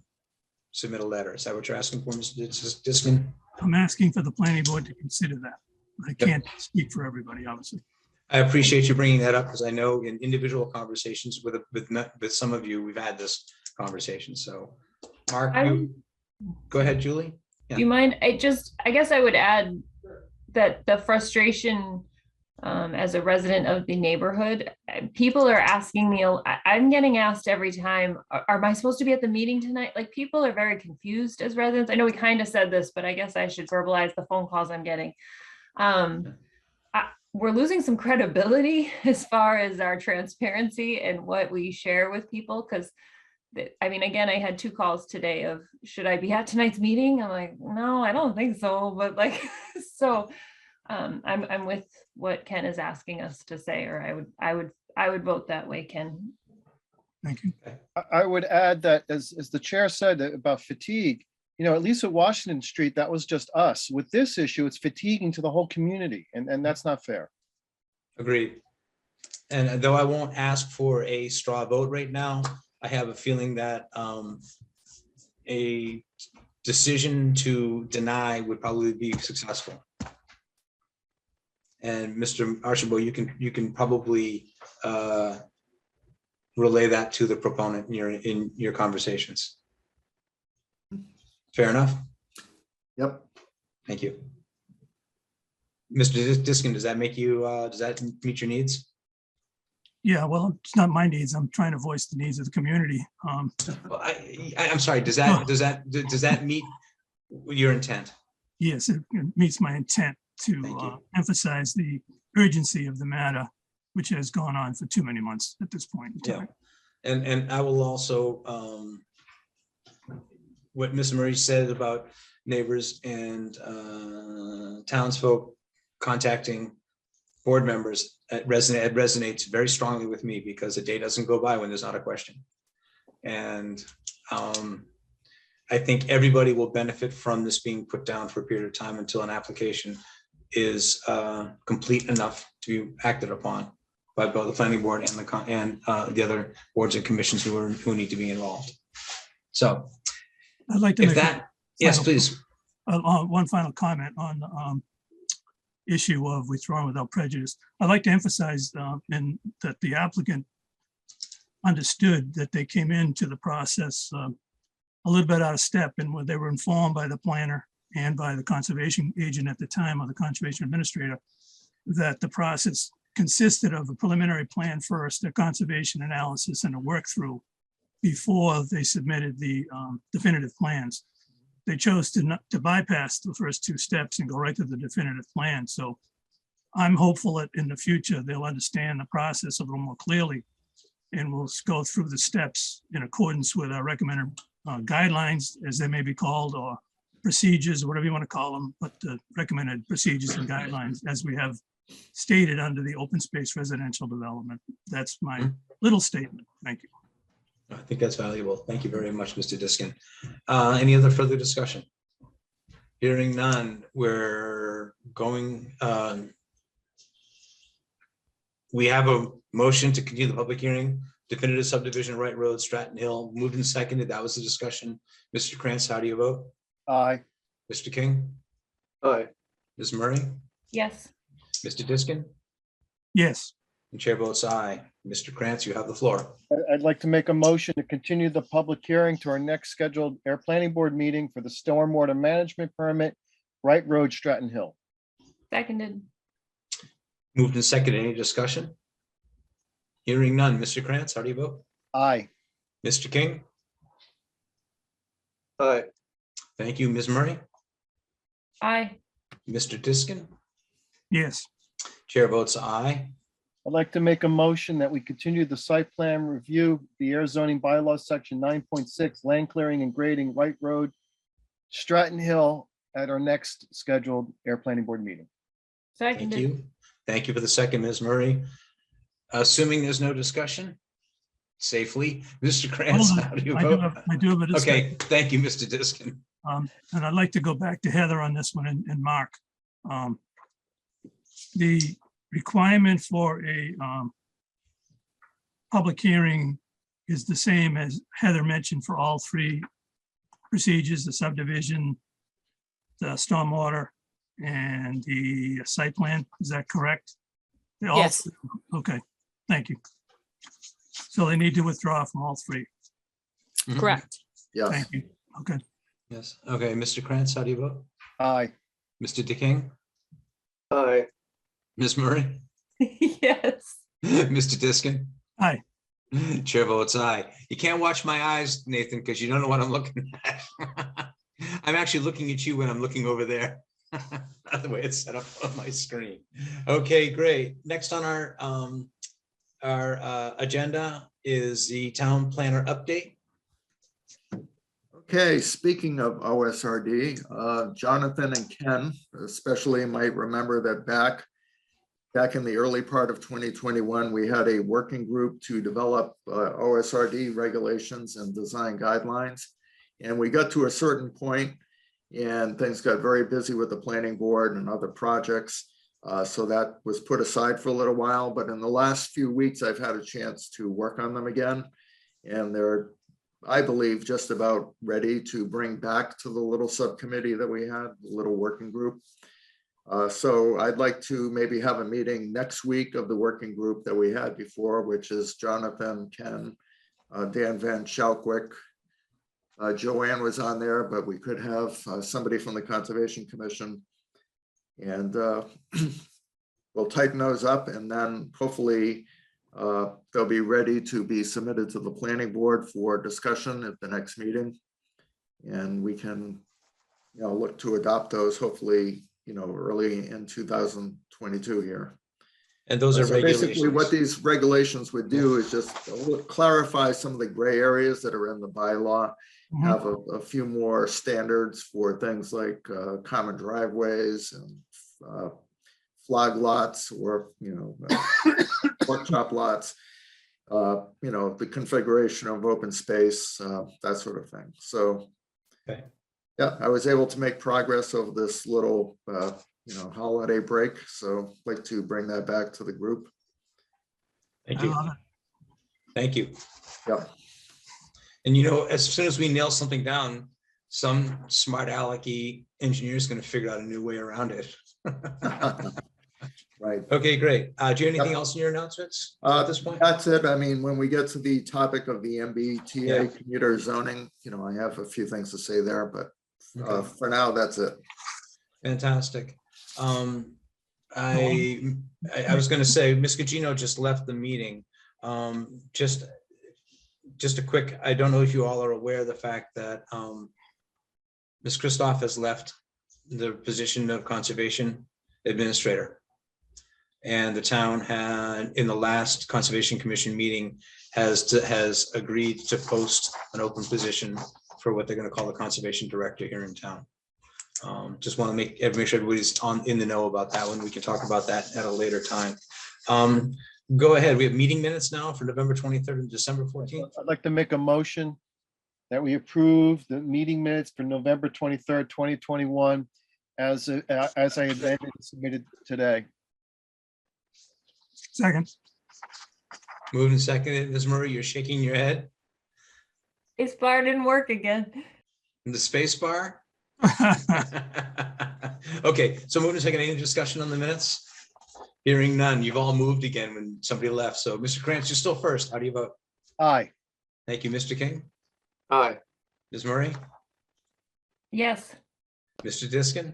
submit a letter. Is that what you're asking for, Mr. Diskin? I'm asking for the planning board to consider that. I can't speak for everybody, obviously. I appreciate you bringing that up, because I know in individual conversations with some of you, we've had this conversation. So, Mark, go ahead, Julie. Do you mind? I guess I would add that the frustration as a resident of the neighborhood, people are asking me, I'm getting asked every time, am I supposed to be at the meeting tonight? Like, people are very confused as residents. I know we kind of said this, but I guess I should verbalize the phone calls I'm getting. We're losing some credibility as far as our transparency and what we share with people, because I mean, again, I had 2 calls today of, should I be at tonight's meeting? I'm like, no, I don't think so. But like, so I'm with what Ken is asking us to say, or I would vote that way, Ken. Thank you. I would add that, as the chair said about fatigue, you know, at least at Washington Street, that was just us. With this issue, it's fatiguing to the whole community, and that's not fair. Agreed. And though I won't ask for a straw vote right now, I have a feeling that a decision to deny would probably be successful. And Mr. Archambault, you can probably relay that to the proponent in your conversations. Fair enough? Yep. Thank you. Mr. Diskin, does that make you, does that meet your needs? Yeah, well, it's not my needs. I'm trying to voice the needs of the community. Well, I'm sorry, does that meet your intent? Yes, it meets my intent Thank to you. emphasize the urgency of the matter, which has gone on for too many months at this point in Yeah. time. And I will also, what Ms. Murray said about neighbors and townsfolk contacting board members, it resonates very strongly with me, because a day doesn't go by when there's not a question. And I think everybody will benefit from this being put down for a period of time until an application is complete enough to be acted upon by both the planning board and the other boards and commissions who need to be involved. So I'd like to if make that, yes, final- please. one final comment on the issue of withdrawing without prejudice. I'd like to emphasize that the applicant understood that they came into the process a little bit out of step, and when they were informed by the planner and by the conservation agent at the time, or the conservation administrator, that the process consisted of a preliminary plan first, a conservation analysis, and a work through before they submitted the definitive plans. They chose to bypass the first two steps and go right to the definitive plan. So I'm hopeful that in the future, they'll understand the process a little more clearly, and we'll go through the steps in accordance with our recommended guidelines, as they may be called, or procedures, whatever you want to call them, but recommended procedures and guidelines as we have stated under the open space residential development. That's my little statement. Thank you. I think that's valuable. Thank you very much, Mr. Diskin. Any other further discussion? Hearing none, we're going, we have a motion to continue the public hearing, definitive subdivision, Wright Road, Stratton Hill, moved and seconded. That was the discussion. Mr. Krantz, how do you vote? Aye. Mr. King? Aye. Ms. Murray? Yes. Mr. Diskin? Yes, And chair votes aye. Mr. Krantz, you have the floor. I'd like to make a motion to continue the public hearing to our next scheduled air planning board meeting for the stormwater management permit, Wright Road, Stratton Hill. Seconded. Moved and seconded. Any discussion? Hearing none. Mr. Krantz, how do you vote? Aye. Mr. King? Aye. Thank you. Ms. Murray? Aye. Mr. Diskin? yes, Chair votes aye. I'd like to make a motion that we continue the site plan review, the air zoning bylaws, section 9.6, land clearing and grading, Wright Road, Stratton Hill, at our next scheduled air planning board meeting. Thank Seconded. you. Thank you for the second, Ms. Murray. Assuming there's no discussion, safely, Mr. Krantz, how do you I do vote? have, I do have a discussion. Okay, thank you, Mr. Diskin. And I'd like to go back to Heather on this one and Mark. The requirement for a public hearing is the same as Heather mentioned for all three procedures, the subdivision, the stormwater, and the site plan. Is that correct? They all- Yes. Okay, thank you. So they need to withdraw from all three. Mhm. Correct. Yes. Thank you. Okay, Yes, okay, Mr. Krantz, how do you vote? Aye. Mr. DeKing? Aye. Ms. Murray? Yes. Mr. Diskin? aye. Chair votes aye. You can't watch my eyes, Nathan, because you don't know what I'm looking at. I'm actually looking at you when I'm looking over there. Not the way it's set up on my screen. Okay, great. Next on our agenda is the town planner update. Okay, speaking of OSRD, Jonathan and Ken especially might remember that back in the early part of 2021, we had a working group to develop OSRD regulations and design guidelines. And we got to a certain point and things got very busy with the planning board and other projects. So that was put aside for a little while, but in the last few weeks, I've had a chance to work on them again. And they're, I believe, just about ready to bring back to the little subcommittee that we had, the little working group. So I'd like to maybe have a meeting next week of the working group that we had before, which is Jonathan, Ken, Dan Van Schalkwyk. Joanne was on there, but we could have somebody from the Conservation Commission. And we'll tighten those up and then hopefully they'll be ready to be submitted to the planning board for discussion at the next meeting. And we can, look to adopt those hopefully, early in 2022 here. And those are So basically regulations. what these regulations would do is just clarify some of the gray areas that are in the bylaw, Mhm. have a few more standards for things like common driveways and flag lots or, workshop lots. the configuration of open space, that sort of thing. So, Okay. yeah, I was able to make progress over this little, holiday break. So I'd like to bring that back to the group. Thank I you. love it. Thank you. Yeah. And as soon as we nail something down, some smart alecky engineer is going to figure out a new way around it. Right. Okay, great. Do you have anything Yep. else in your announcements at this point? That's it. I mean, when we get to the topic of the MBTA Yeah. commuter zoning, I have a few things to say there, but Okay. for now, that's it. Fantastic. I was going to say, Ms. Gugino just left the meeting. Just a quick, I don't know if you all are aware of the fact that Ms. Christoph has left the position of conservation administrator. And the town had, in the last Conservation Commission meeting, has agreed to post an open position for what they're going to call the conservation director here in town. Just want to make sure everybody's in the know about that one. We can talk about that at a later time. Go ahead. We have meeting minutes now for November 23rd and December 14th. I'd like to make a motion that we approve the meeting minutes for November 23rd, 2021, as I amended and submitted today. Second, Moved and seconded. Ms. Murray, you're shaking your head. Space bar didn't work again. The space bar. Okay, so moving to second, any discussion on the minutes? Hearing none. You've all moved again when somebody left. So Mr. Krantz, you're still first. How do you vote? Aye. Thank you, Mr. King. Aye. Ms. Murray, Yes. Mr. Diskin.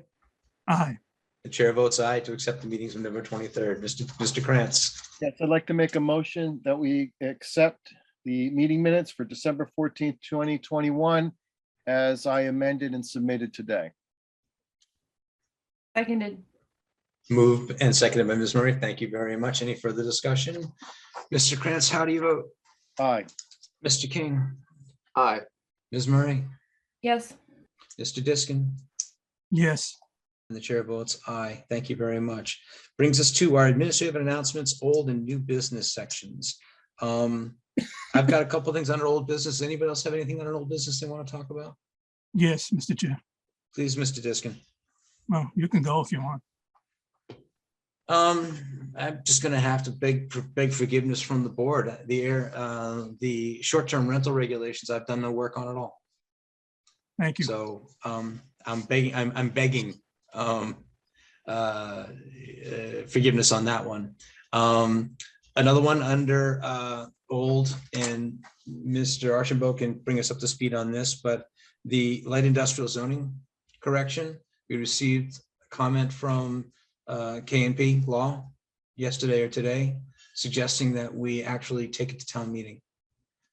aye. The chair votes aye to accept the meetings of November 23rd. Mr. Krantz. Yes, I'd like to make a motion that we accept the meeting minutes for December 14th, 2021, as I amended and submitted today. Seconded. Moved and seconded by Ms. Murray. Thank you very much. Any further discussion? Mr. Krantz, how do you vote? Aye. Mr. King, Aye. Ms. Murray, Yes. Mr. Diskin, Yes, and the chair votes aye. Thank you very much. Brings us to our administrative announcements, old and new business sections. I've got a couple things under old business. Anybody else have anything under old business they want to talk about? yes, Mr. Chair. Please, Mr. Diskin. Well, you can go if you want. I'm just gonna have to beg forgiveness from the board. The short-term rental regulations, I've done no work on at all. Thank you. So I'm begging forgiveness on that one. Another one under old, and Mr. Archambault can bring us up to speed on this, but the light industrial zoning correction, we received a comment from K&P Law yesterday or today, suggesting that we actually take it to town meeting.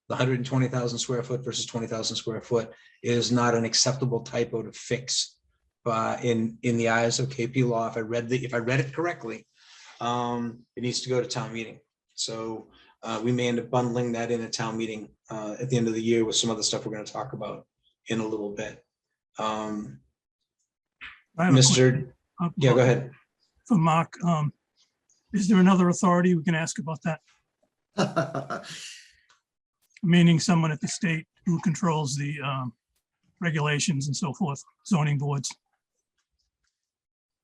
The 120,000 square foot versus 20,000 square foot is not an acceptable typo to fix in the eyes of KP Law. If I read it correctly, it needs to go to town meeting. So we may end up bundling that in a town meeting at the end of the year with some other stuff we're going to talk about in a little bit. I have a question. Yeah, go ahead. For Mark, is there another authority we can ask about that? Meaning someone at the state who controls the regulations and so forth, zoning boards.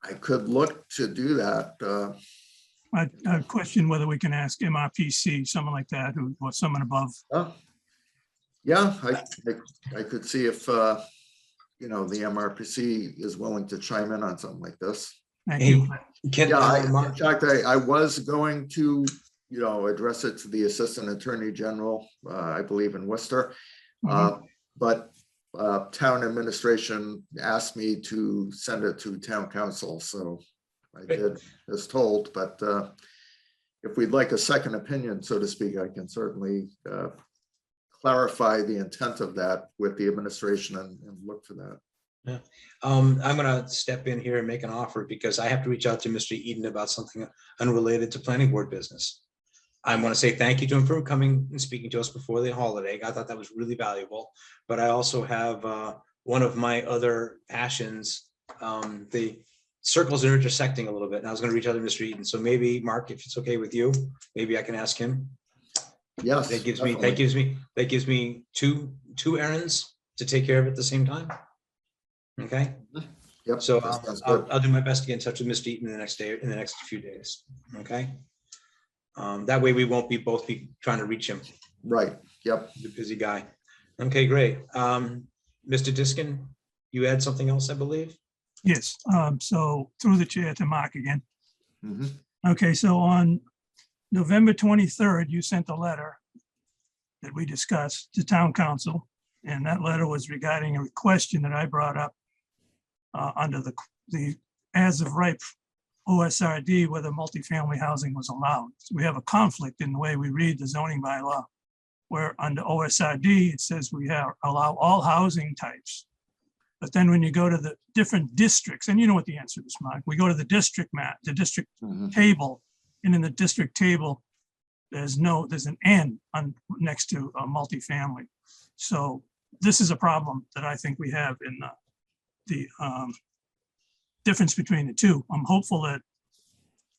I could look to do that. I question whether we can ask MRPC, someone like that, or someone above. Yeah, I could see if, the MRPC is willing to chime in on something like this. Thank you. Yeah, in fact, I was going to, address it to the Assistant Attorney General, I believe in Worcester. But town administration asked me to send it to town council, so I did as told, but if we'd like a second opinion, so to speak, I can certainly clarify the intent of that with the administration and look for that. Yeah. I'm going to step in here and make an offer because I have to reach out to Mr. Eden about something unrelated to planning board business. I want to say thank you to him for coming and speaking to us before the holiday. I thought that was really valuable, but I also have one of my other passions. The circles are intersecting a little bit, and I was going to reach out to Mr. Eden. So maybe, Mark, if it's okay with you, maybe I can ask him. Yes. That gives definitely. me two errands to take care of at the same time. Okay, Yep. so that sounds I'll good. I'll do my best to get in touch with Mr. Eaton in the next few days. Okay. That way we won't both be trying to reach him. Right. Yep. He's a busy guy. Okay, great. Mr. Diskin, you had something else, I believe? Yes, so through the chair to Mark again. Mhm. Okay, so on November 23rd, you sent a letter that we discussed to town council. And that letter was regarding a question that I brought up under the as of right OSRD, whether multifamily housing was allowed. So we have a conflict in the way we read the zoning bylaw, where under OSRD, it says we allow all housing types. But then when you go to the different districts, and you know what the answer is, Mark, we go to the district map, the district Mhm. table, and in the district table, there's an N next to a multifamily. So this is a problem that I think we have in the difference between the two. I'm hopeful that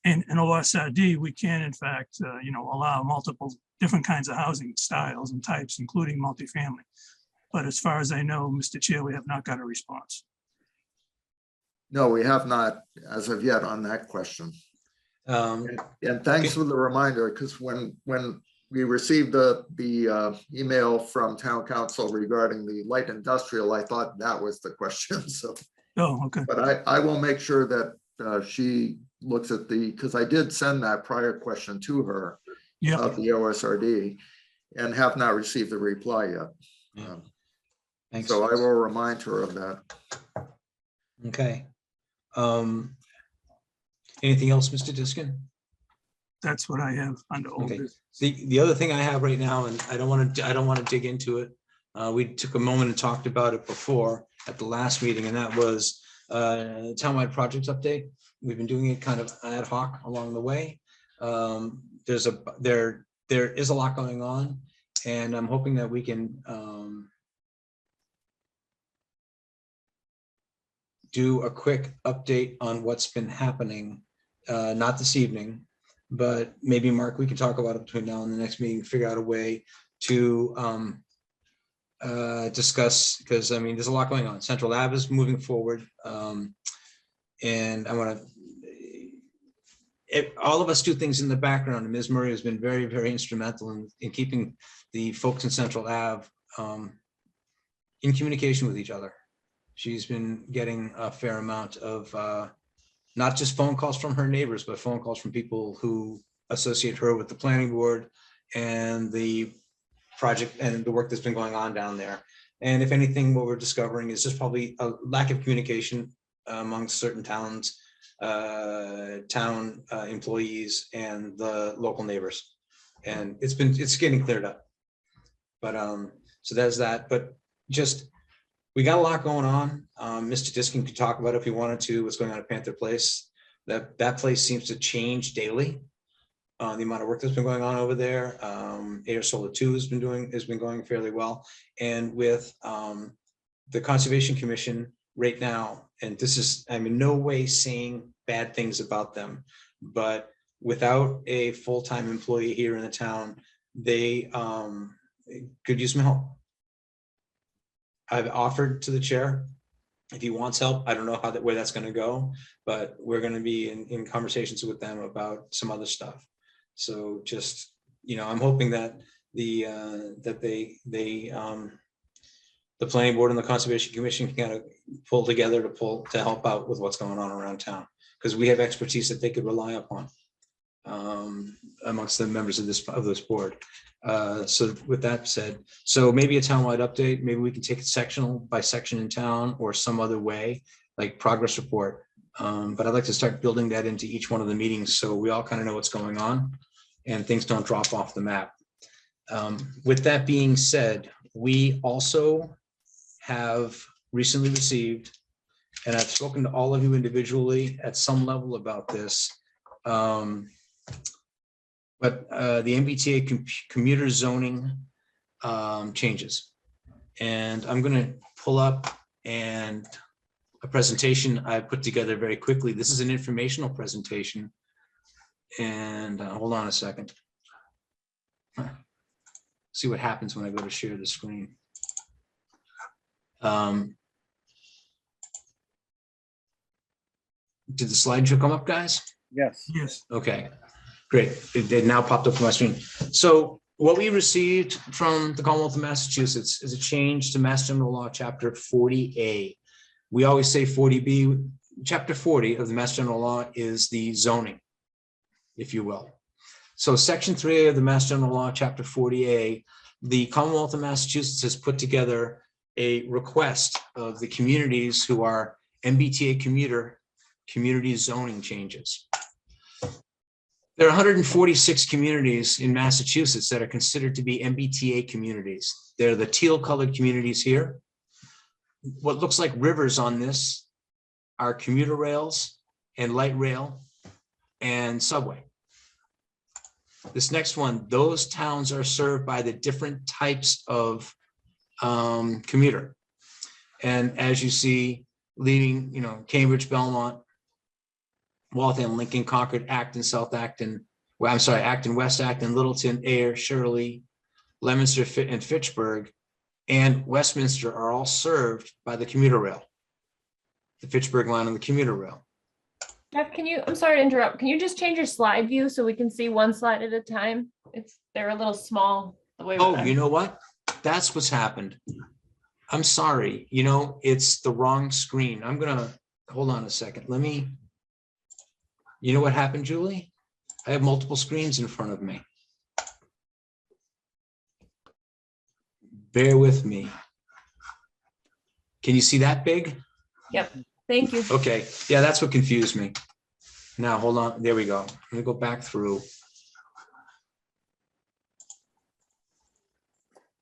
in OSRD, we can in fact, allow multiple different kinds of housing styles and types, including multifamily. But as far as I know, Mr. Chair, we have not got a response. No, we have not as of yet on that question. Um, And thanks for the reminder, because when we received the email from town council regarding the light industrial, I thought that was the question. So, Oh, okay. but I will make sure that she looks at because I did send that prior question to her Yeah. of the OSRD and have not received a reply yet. Yeah. Thanks. So I will remind her of that. Okay. Anything else, Mr. Diskin? That's what I have under old Okay. business. The other thing I have right now, and I don't want to dig into it. We took a moment and talked about it before at the last meeting, and that was townwide project update. We've been doing it kind of ad hoc along the way. There is a lot going on, and I'm hoping that we can do a quick update on what's been happening, not this evening, but maybe Mark, we can talk about it between now and the next meeting, figure out a way to discuss, because I mean, there's a lot going on. Central Ave is moving forward. And I want to, all of us do things in the background, and Ms. Murray has been very, very instrumental in keeping the folks in Central Ave in communication with each other. She's been getting a fair amount of not just phone calls from her neighbors, but phone calls from people who associate her with the planning board and the project and the work that's been going on down there. And if anything, what we're discovering is just probably a lack of communication amongst certain towns, town employees and the local neighbors. And it's getting cleared up. But so there's that. But just, we got a lot going on. Mr. Diskin could talk about it if he wanted to, what's going on at Panther Place. That place seems to change daily. The amount of work that's been going on over there. Ayer Solar 2 has been going fairly well. And with the Conservation Commission right now, and this is, I'm in no way saying bad things about them, but without a full-time employee here in the town, they could use some help. I've offered to the chair if he wants help. I don't know where that's going to go, but we're going to be in conversations with them about some other stuff. So just, I'm hoping that the planning board and the Conservation Commission can kind of pull together to help out with what's going on around town, because we have expertise that they could rely upon amongst the members of this board. So with that said, so maybe a townwide update, maybe we can take it sectional by section in town or some other way, like progress report. But I'd like to start building that into each one of the meetings so we all kind of know what's going on and things don't drop off the map. With that being said, we also have recently received, and I've spoken to all of you individually at some level about this, but the MBTA commuter zoning changes. And I'm going to pull up a presentation I put together very quickly. This is an informational presentation. And hold on a second. see what happens when I go to share the screen. Did the slideshow come up, guys? Yes. Yes. Okay, great. It now popped up on my screen. So what we received from the Commonwealth of Massachusetts is a change to Mass General Law, Chapter 40A. We always say 40B. Chapter 40 of the Mass General Law is the zoning, if you will. So Section 3A of the Mass General Law, Chapter 40A, the Commonwealth of Massachusetts has put together a request of the communities who are MBTA community zoning changes. There are 146 communities in Massachusetts that are considered to be MBTA communities. They're the teal colored communities here. What looks like rivers on this are commuter rails and light rail and subway. This next one, those towns are served by the different types of commuter. And as you see, leaving, Cambridge, Belmont, Waltham, Lincoln, Concord, Acton, South Acton, Acton, West Acton, Littleton, Ayer, Shirley, Leominster, and Fitchburg, and Westminster are all served by the commuter rail, the Fitchburg line on the commuter rail. Jeff, I'm sorry to interrupt. Can you just change your slide view so we can see one slide at a time? They're a little small the way. Oh, you know what? That's what's happened. I'm sorry. It's the wrong screen. I'm gonna, hold on a second. You know what happened, Julie? I have multiple screens in front of me. Bear with me. Can you see that big? Yep. Thank you. Okay. Yeah, that's what confused me. Now, hold on. There we go. I'm gonna go back through.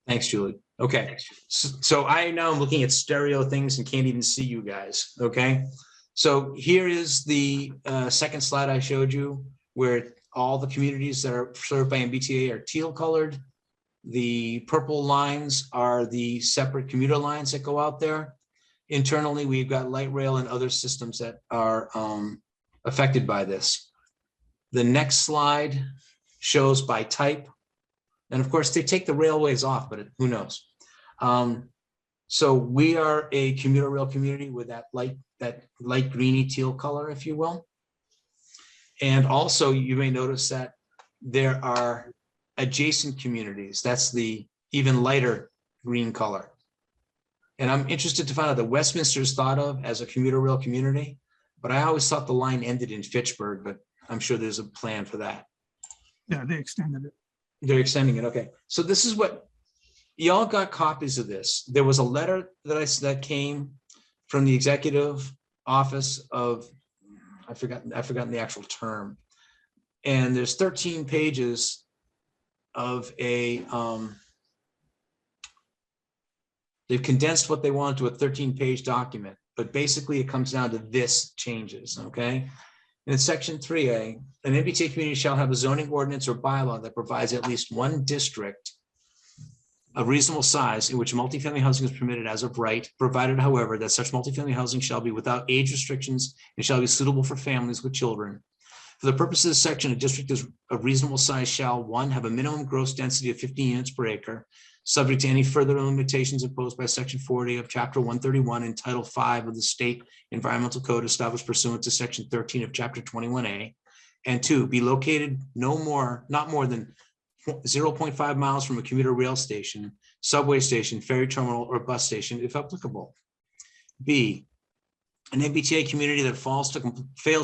Thanks, Julie. Okay. So I now am looking at stereo things and can't even see you guys. Okay. So here is the second slide I showed you, where all the communities that are served by MBTA are teal colored. The purple lines are the separate commuter lines that go out there. Internally, we've got light rail and other systems that are affected by this. The next slide shows by type. And of course, they take the railways off, but who knows? So we are a commuter rail community with that light greeny teal color, if you will. And also you may notice that there are adjacent communities. That's the even lighter green color. And I'm interested to find out that Westminster is thought of as a commuter rail community, but I always thought the line ended in Fitchburg, but I'm sure there's a plan for that. Yeah, they extended it. They're extending it. Okay. So this is what y'all got copies of this. There was a letter that came from the executive office of, I've forgotten the actual term. And there's 13 pages of they've condensed what they want to a 13-page document, but basically it comes down to this changes, okay? And in Section 3A, an MBTA community shall have a zoning ordinance or bylaw that provides at least one district of reasonable size in which multifamily housing is permitted as of right, provided, however, that such multifamily housing shall be without age restrictions and shall be suitable for families with children. For the purposes of this section, a district of reasonable size shall, 1, have a minimum gross density of 15 units per acre, subject to any further limitations imposed by Section 40 of Chapter 131 and Title 5 of the State Environmental Code established pursuant to Section 13 of Chapter 21A, and 2, be located not more than 0.5 miles from a commuter rail station, subway station, ferry terminal, or bus station, if applicable. B, an MBTA community that fails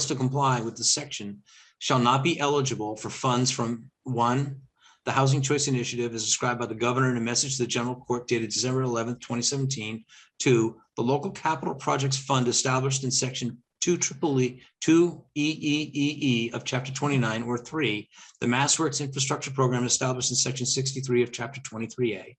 to comply with the section shall not be eligible for funds from 1, the Housing Choice Initiative as described by the governor in a message to the general court dated December 11th, 2017. 2, the local capital projects fund established in section 2EEE of chapter 29, or 3, the MassWorks infrastructure program established in section 63 of chapter 23A.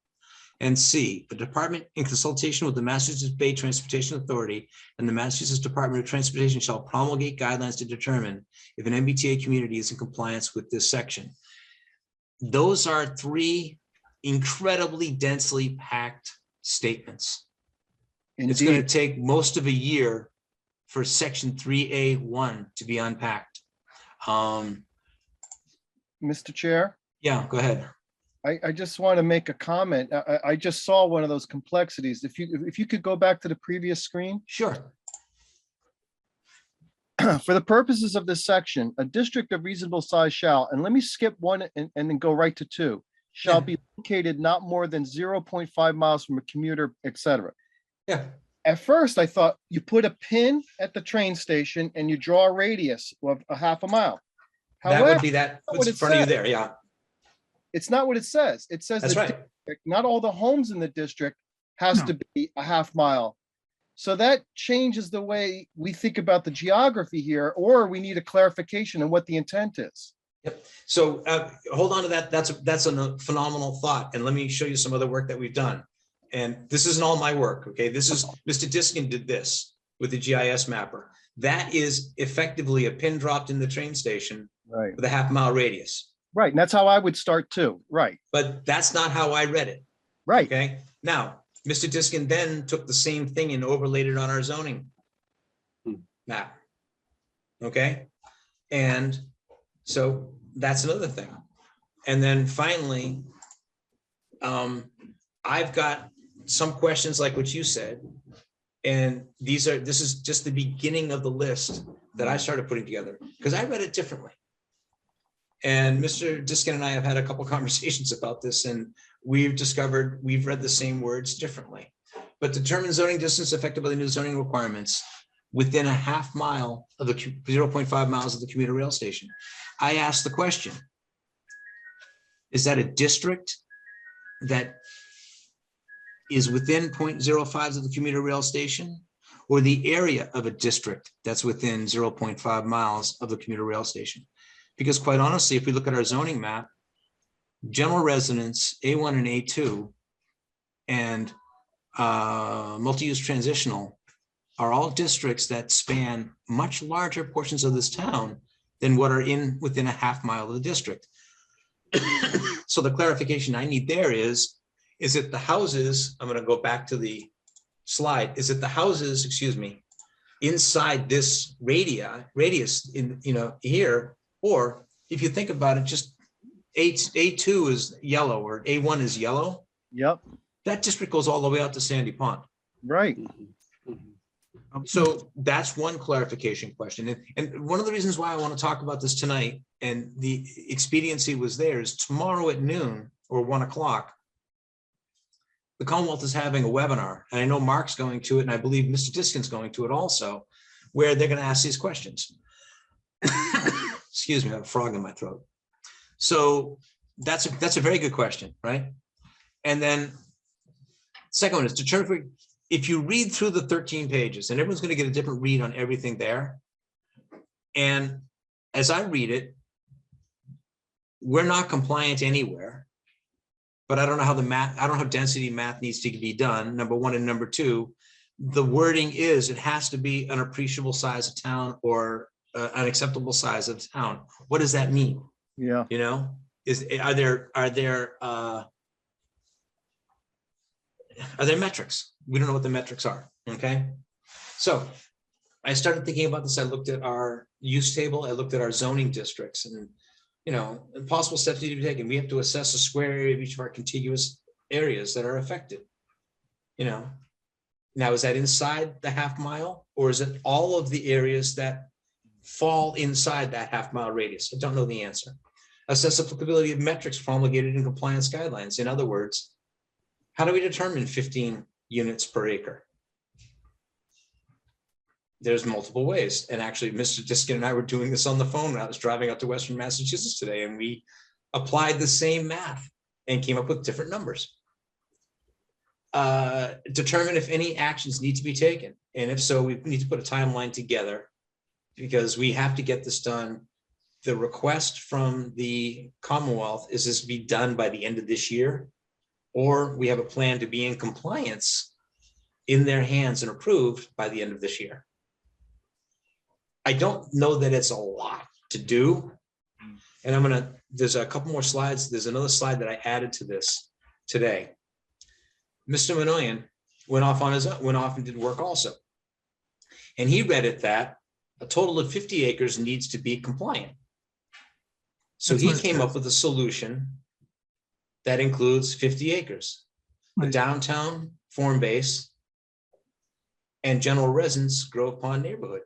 And C, the department in consultation with the Massachusetts Bay Transportation Authority and the Massachusetts Department of Transportation shall promulgate guidelines to determine if an MBTA community is in compliance with this section. Those are 3 incredibly densely packed statements. It's going to take most of a year for section 3A1 to be unpacked. Mr. Chair, Yeah, go ahead. I just want to make a comment. I just saw one of those complexities. If you could go back to the previous screen. Sure. For the purposes of this section, a district of reasonable size shall, and let me skip one and then go right to two, shall Yeah. be located not more than 0.5 miles from a commuter, et cetera. Yeah. At first, I thought you put a pin at the train station and you draw a radius of a half a mile. That However, would be that, what what's in it front of you says. there, yeah, It's not what it says. It says that's the right. district, not all the homes in the district has No. to be a half mile. So that changes the way we think about the geography here, or we need a clarification on what the intent is. Yep. So hold on to that. That's a phenomenal thought. And let me show you some other work that we've done. And this isn't all my work. Okay. This is Mr. Diskin did this with the GIS mapper. That is effectively a pin dropped in the train station Right. with a half-mile radius. Right. And that's how I would start too. Right. But that's not how I read it. Right. Okay. Now, Mr. Diskin then took the same thing and overlaid it on our zoning map. Okay. And so that's another thing. And then finally, I've got some questions like what you said. And this is just the beginning of the list that I started putting together because I read it differently. And Mr. Diskin and I have had a couple conversations about this, and we've discovered we've read the same words differently. But determine zoning distance effective by the new zoning requirements within a half mile of the 0.5 miles of the commuter rail station. I asked the question, is that a district that is within 0.05 of the commuter rail station, or the area of a district that's within 0.5 miles of the commuter rail station? Because quite honestly, if we look at our zoning map, general residence, A1 and A2, and multi-use transitional are all districts that span much larger portions of this town than what are within a half mile of the district. So the clarification I need there is it the houses, I'm going to go back to the slide, is it the houses, excuse me, inside this radius in, here, or if you think about it, just A2 is yellow or A1 is yellow. Yep. That district goes all the way out to Sandy Pond. Right. So that's one clarification question. And one of the reasons why I want to talk about this tonight and the expediency was there is tomorrow at noon or 1 o'clock, the Commonwealth is having a webinar, and I know Mark's going to it, and I believe Mr. Diskin's going to it also, where they're going to ask these questions. Excuse me, I have a frog in my throat. So that's a very good question, right? And then second one is determine if you read through the 13 pages, and everyone's going to get a different read on everything there. And as I read it, we're not compliant anywhere. But I don't know how I don't know how density math needs to be done, number one, and number two, the wording is it has to be an appreciable size of town or an acceptable size of town. What does that mean? Yeah. Are there metrics? We don't know what the metrics are. Okay. So I started thinking about this. I looked at our use table. I looked at our zoning districts and possible steps need to be taken. We have to assess the square area of each of our contiguous areas that are affected. Now, is that inside the half mile, or is it all of the areas that fall inside that half mile radius? I don't know the answer. Assess applicability of metrics promulgated in compliance guidelines. In other words, how do we determine 15 units per acre? There's multiple ways. And actually, Mr. Diskin and I were doing this on the phone when I was driving out to Western Massachusetts today, and we applied the same math and came up with different numbers. Determine if any actions need to be taken. And if so, we need to put a timeline together because we have to get this done. The request from the Commonwealth is this be done by the end of this year, or we have a plan to be in compliance in their hands and approved by the end of this year. I don't know that it's a lot to do. And there's a couple more slides. There's another slide that I added to this today. Mr. Minoyan went off and did work also. And he read it that a total of 50 acres needs to be compliant. So he came up with a solution That includes 50 acres, the Right. downtown form base and general residence Grove Pond neighborhood.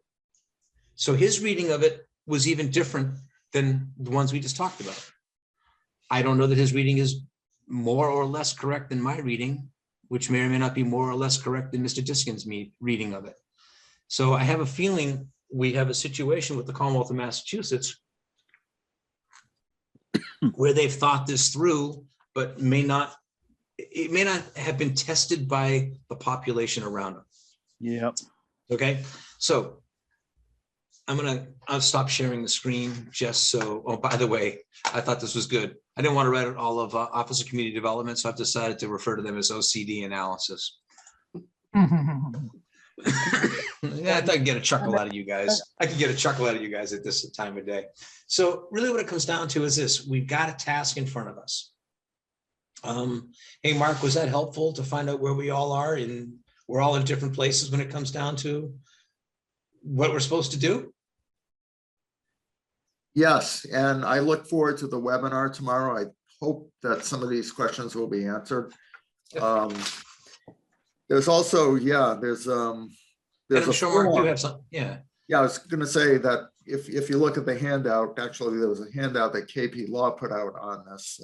So his reading of it was even different than the ones we just talked about. I don't know that his reading is more or less correct than my reading, which may or may not be more or less correct than Mr. Diskin's reading of it. So I have a feeling we have a situation with the Commonwealth of Massachusetts where they've thought this through, but it may not have been tested by the population around them. Yep. Okay, so I'll stop sharing the screen just so, oh, by the way, I thought this was good. I didn't want to write out all of Office of Community Development, so I've decided to refer to them as OCD analysis. Yeah, I thought I'd get a chuckle out of you guys. I could get a chuckle out of you guys at this time of day. So really what it comes down to is this: we've got a task in front of us. Hey, Mark, was that helpful to find out where we all are? And we're all in different places when it comes down to what we're supposed to do? Yes, and I look forward to the webinar tomorrow. I hope that some of these questions will be answered. There's also, there's And a I'm sure Mark, you form. have some, yeah. Yeah, I was going to say that if you look at the handout, actually, there was a handout that KP Law put out on this.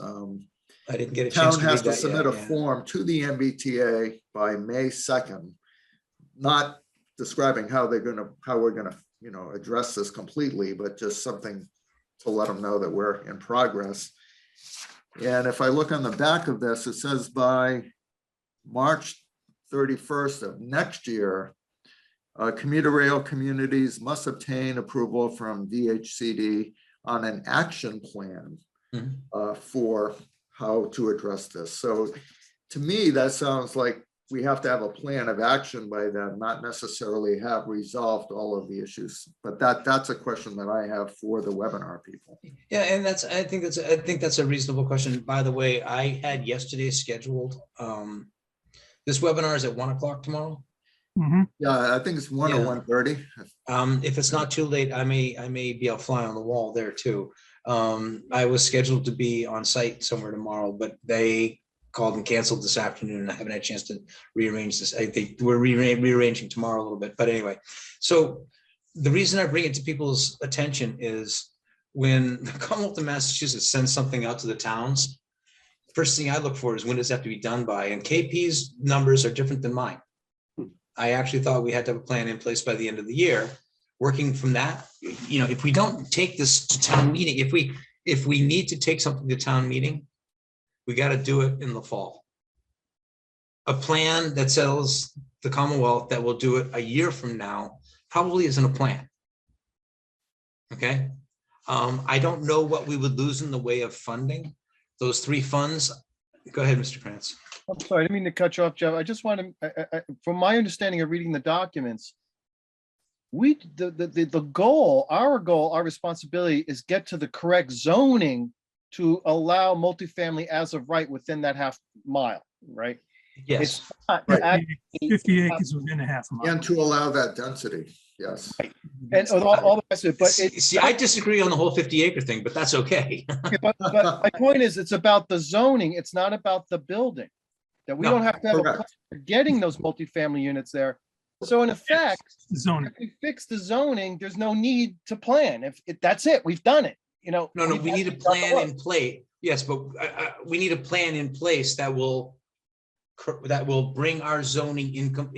I didn't get a chance Town to read has to that submit yet, a yeah. form to the MBTA by May 2nd, not describing how we're gonna, address this completely, but just something to let them know that we're in progress. And if I look on the back of this, it says by March 31st of next year, commuter rail communities must obtain approval from DHCD on an action plan for how to address this. So to me, that sounds like we have to have a plan of action by then, not necessarily have resolved all of the issues. But that's a question that I have for the webinar people. Yeah, and I think that's a reasonable question. By the way, I had yesterday scheduled. This webinar is at 1 o'clock tomorrow. Mhm. Yeah, I think it's 1 or Yeah. 1:30. If it's not too late, I may be a fly on the wall there too. I was scheduled to be on site somewhere tomorrow, but they called and canceled this afternoon, and I haven't had a chance to rearrange this. I think we're rearranging tomorrow a little bit, but anyway. So the reason I bring it to people's attention is when the Commonwealth of Massachusetts sends something out to the towns, first thing I look for is when does it have to be done by, and KP's numbers are different than mine. I actually thought we had to have a plan in place by the end of the year. Working from that, if we don't take this to town meeting, if we need to take something to town meeting, we got to do it in the fall. A plan that tells the Commonwealth that we'll do it a year from now probably isn't a plan. Okay. I don't know what we would lose in the way of funding. Those three funds. Go ahead, Mr. Krantz. I'm sorry, I didn't mean to cut you off, Jeff. I just want to, from my understanding of reading the documents, the goal, our responsibility is get to the correct zoning to allow multifamily as of right within that half mile, right? Yes. It's not Right. actually- 50 acres within a half a mile. And to allow that density, yes. And all the rest of it, but See, I disagree on the whole 50-acre thing, but that's okay. but my point is, it's about the zoning. It's not about the building. That we No, don't have to have a correct. plan for getting those multifamily units there. So in effect, Zoning. if we fix the zoning, there's no need to plan. If that's it, we've done it, No, we need a plan in place. Yes, but we need a plan in place that will bring our zoning income.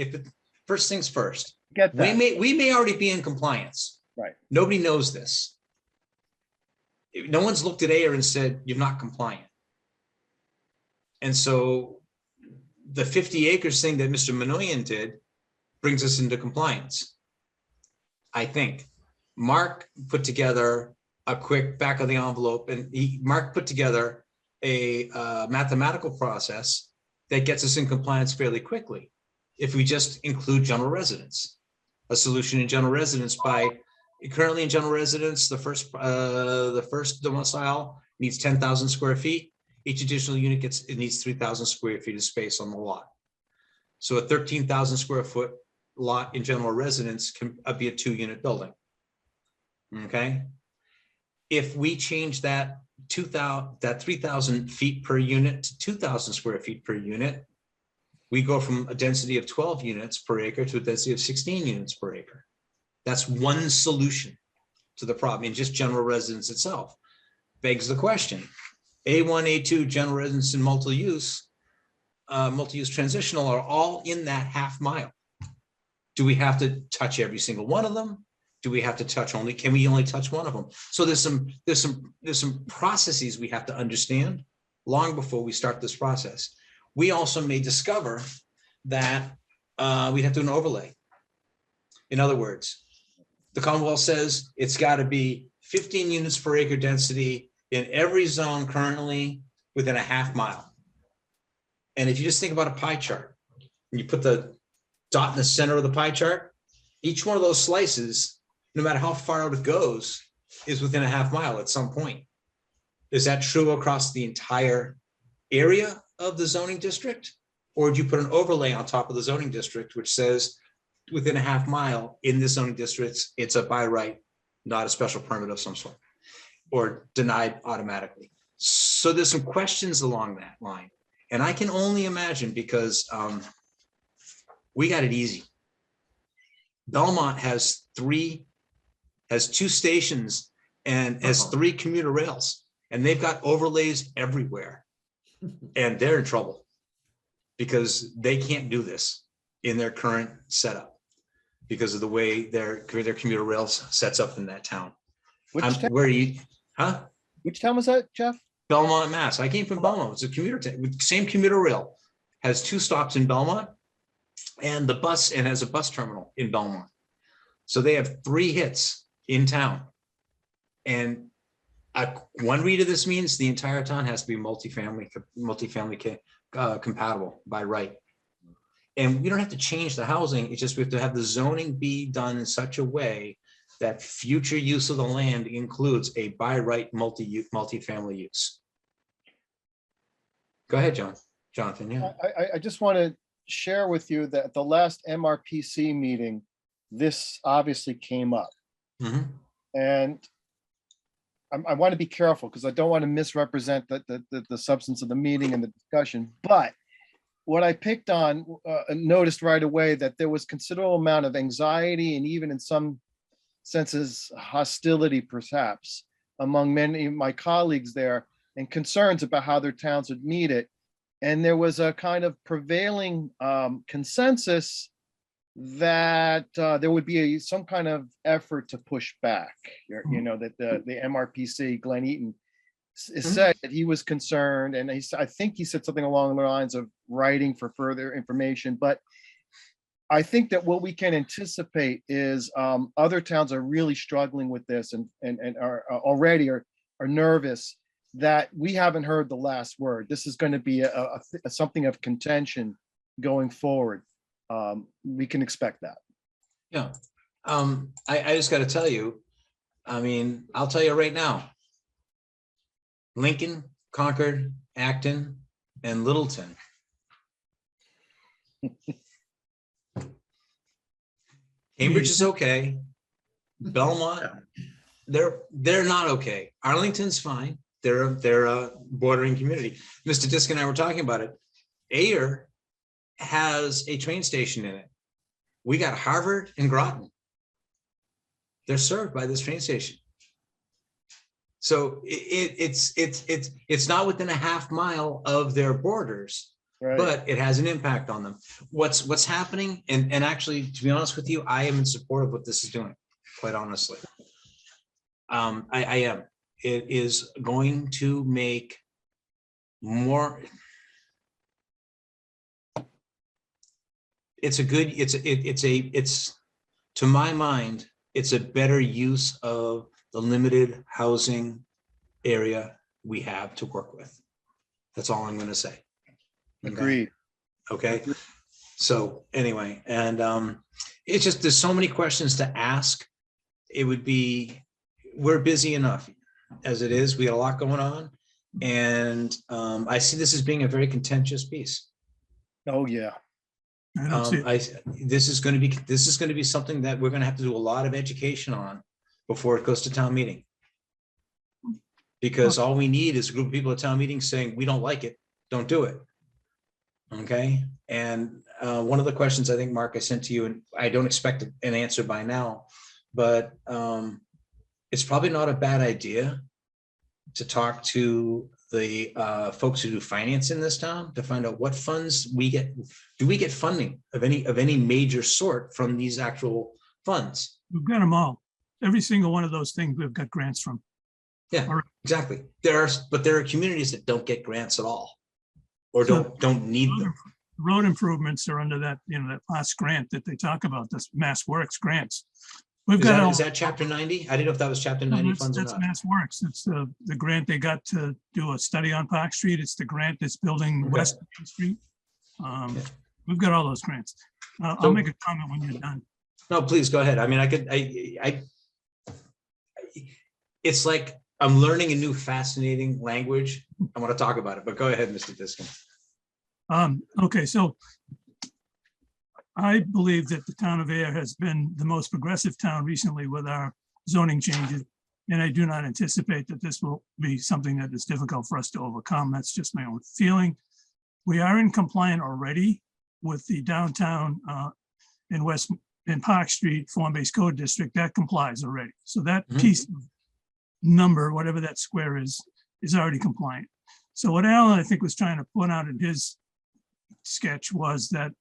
First things first, Get that. we may already be in compliance. Right. Nobody knows this. No one's looked at Ayer and said, you're not compliant. And so the 50 acres thing that Mr. Minoyan did brings us into compliance. I think Mark put together a quick back of the envelope, and Mark put together a mathematical process that gets us in compliance fairly quickly. If we just include general residence, a solution in general residence currently in general residence, the first domicile needs 10,000 square feet. Each additional unit needs 3,000 square feet of space on the lot. So a 13,000 square foot lot in general residence can be a 2-unit building. Okay. If we change that that 3,000 feet per unit to 2,000 square feet per unit, we go from a density of 12 units per acre to a density of 16 units per acre. That's one solution to the problem in just general residence itself. Begs the question, A1, A2, general residence and multi-use transitional are all in that half mile. Do we have to touch every single one of them? Do we have to touch only, can we only touch one of them? So there's some processes we have to understand long before we start this process. We also may discover that we'd have to do an overlay. In other words, the Commonwealth says it's got to be 15 units per acre density in every zone currently within a half mile. And if you just think about a pie chart, and you put the dot in the center of the pie chart, each one of those slices, no matter how far out it goes, is within a half mile at some point. Is that true across the entire area of the zoning district? Or do you put an overlay on top of the zoning district, which says within a half mile in this zoning district, it's a by right, not a special permit of some sort, or denied automatically? So there's some questions along that line. And I can only imagine, because we got it easy. Belmont has two stations and has 3 commuter rails, and they've got overlays everywhere. And they're in trouble because they can't do this in their current setup because of the way their commuter rails sets up in that town. Which town, Where you, huh? which town was that, Jeff? Belmont, Mass. I came from Belmont. It's a commuter, same commuter rail, has 2 stops in Belmont and has a bus terminal in Belmont. So they have 3 hits in town. And one read of this means the entire town has to be multifamily compatible by right. And we don't have to change the housing. It's just we have to have the zoning be done in such a way that future use of the land includes a by right multifamily use. Go ahead, Jonathan. Yeah. I just want to share with you that at the last MRPC meeting, this obviously came up. Mhm. And I want to be careful because I don't want to misrepresent the substance of the meeting and the discussion. But what I picked on, noticed right away that there was considerable amount of anxiety and even in some senses hostility perhaps among many of my colleagues there, and concerns about how their towns would meet it. And there was a kind of prevailing consensus that there would be some kind of effort to push back. You know, that the MRPC, Glenn Eaton, said that he was concerned, and I think he said something along the lines of writing for further information. But I think that what we can anticipate is other towns are really struggling with this and are already are nervous that we haven't heard the last word. This is going to be something of contention going forward. We can expect that. Yeah. I just got to tell you, I mean, I'll tell you right now, Lincoln, Concord, Acton, and Littleton. Cambridge is okay. Belmont, they're not okay. Arlington's fine. They're a bordering community. Mr. Disk and I were talking about it. Ayer has a train station in it. We got Harvard and Groton. They're served by this train station. So it's not within a half mile of their borders, Right. but it has an impact on them. What's happening, and actually, to be honest with you, I am in support of what this is doing, quite honestly. I am. It is going to make more. It's to my mind, it's a better use of the limited housing area we have to work with. That's all I'm going to say. Agreed. Okay. So anyway, and it's just, there's so many questions to ask. We're busy enough as it is. We got a lot going on. And I see this as being a very contentious piece. Oh, yeah. I don't see it. This is going to be something that we're going to have to do a lot of education on before it goes to town meeting. because all we need is a group of people at town meetings saying, we don't like it, don't do it. Okay, and one of the questions I think, Mark, I sent to you, and I don't expect an answer by now, but it's probably not a bad idea to talk to the folks who do finance in this town to find out what funds we get. Do we get funding of any major sort from these actual funds? We've got them all. Every single one of those things we've got grants from. Yeah, All right. exactly. There are communities that don't get grants at all, or So- don't need them. Road improvements are under that, that last grant that they talk about, this Mass Works grants. We've got all. Is that chapter 90? I didn't know if that was chapter 90 funds or That's not. Mass Works. It's the grant they got to do a study on Park Street. It's the grant that's building Okay. West Main Street. Yeah. We've got all those grants. So- I'll make a comment when you're done. No, please go ahead. I mean, it's like I'm learning a new fascinating language. I want to talk about it, but go ahead, Mr. Diskin. Okay, so I believe that the town of Ayer has been the most progressive town recently with our zoning changes. And I do not anticipate that this will be something that is difficult for us to overcome. That's just my own feeling. We are in compliant already with the downtown in Park Street form-based code district. That complies already. So that Mhm. piece of number, whatever that square is already compliant. So what Alan, I think, was trying to point out in his sketch was that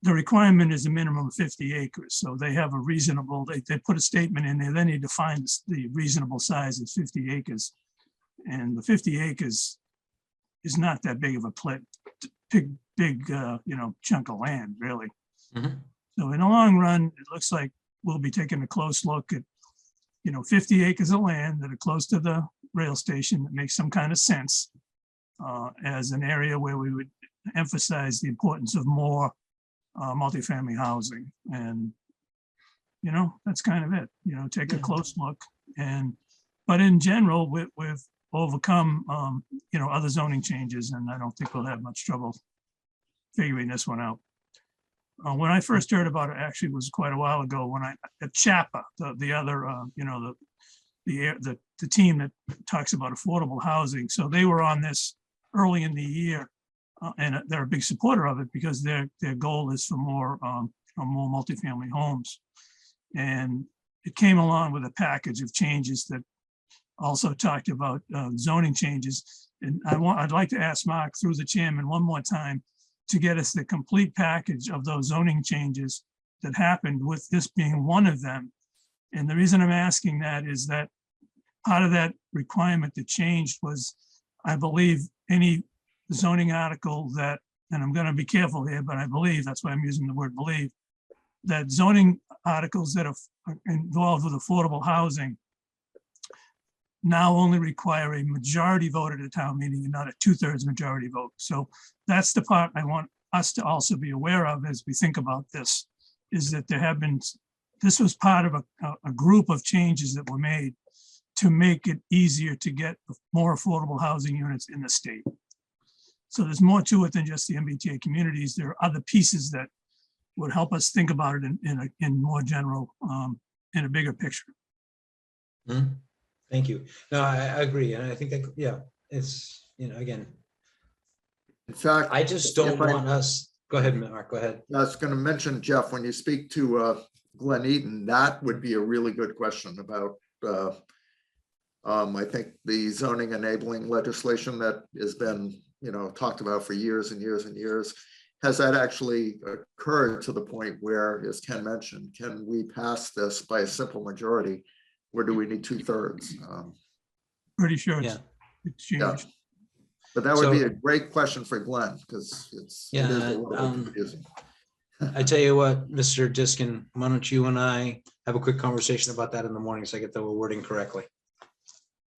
the requirement is a minimum of 50 acres. So they have a reasonable, they put a statement in there, then he defines the reasonable size as 50 acres. And the 50 acres is not that big of a big chunk of land, really. Mhm. So in the long run, it looks like we'll be taking a close look at, 50 acres of land that are close to the rail station that makes some kind of sense as an area where we would emphasize the importance of more multifamily housing. And, that's kind of it, take a Yeah. close look. But in general, we've overcome, other zoning changes, and I don't think we'll have much trouble figuring this one out. When I first heard about it, actually was quite a while ago when at CHAPA, the other, the team that talks about affordable housing. So they were on this early in the year. And they're a big supporter of it because their goal is for more multifamily homes. And it came along with a package of changes that also talked about zoning changes. And I'd like to ask Mark through the chairman one more time to get us the complete package of those zoning changes that happened, with this being one of them. And the reason I'm asking that is that part of that requirement that changed was, I believe, any zoning article that, and I'm going to be careful here, but I believe, that's why I'm using the word believe, that zoning articles that are involved with affordable housing now only require a majority vote at a town meeting and not a 2/3 majority vote. So that's the part I want us to also be aware of as we think about this, is that this was part of a group of changes that were made to make it easier to get more affordable housing units in the state. So there's more to it than just the MBTA communities. There are other pieces that would help us think about it in more general, in a bigger picture. Mhm. Thank you. No, I agree. And I think that, yeah, it's, again, In fact, I just don't if I- want us, go ahead, Mark, go ahead. I was going to mention, Jeff, when you speak to Glenn Eaton, that would be a really good question about, I think the zoning enabling legislation that has been, talked about for years and years and years. Has that actually occurred to the point where, as Ken mentioned, can we pass this by a simple majority? Or do we need 2/3? Pretty sure Yeah. it's changed. But that would be So- a great question for Glenn, because it is Yeah, a little confusing. I tell you what, Mr. Diskin, why don't you and I have a quick conversation about that in the morning so I get the wording correctly?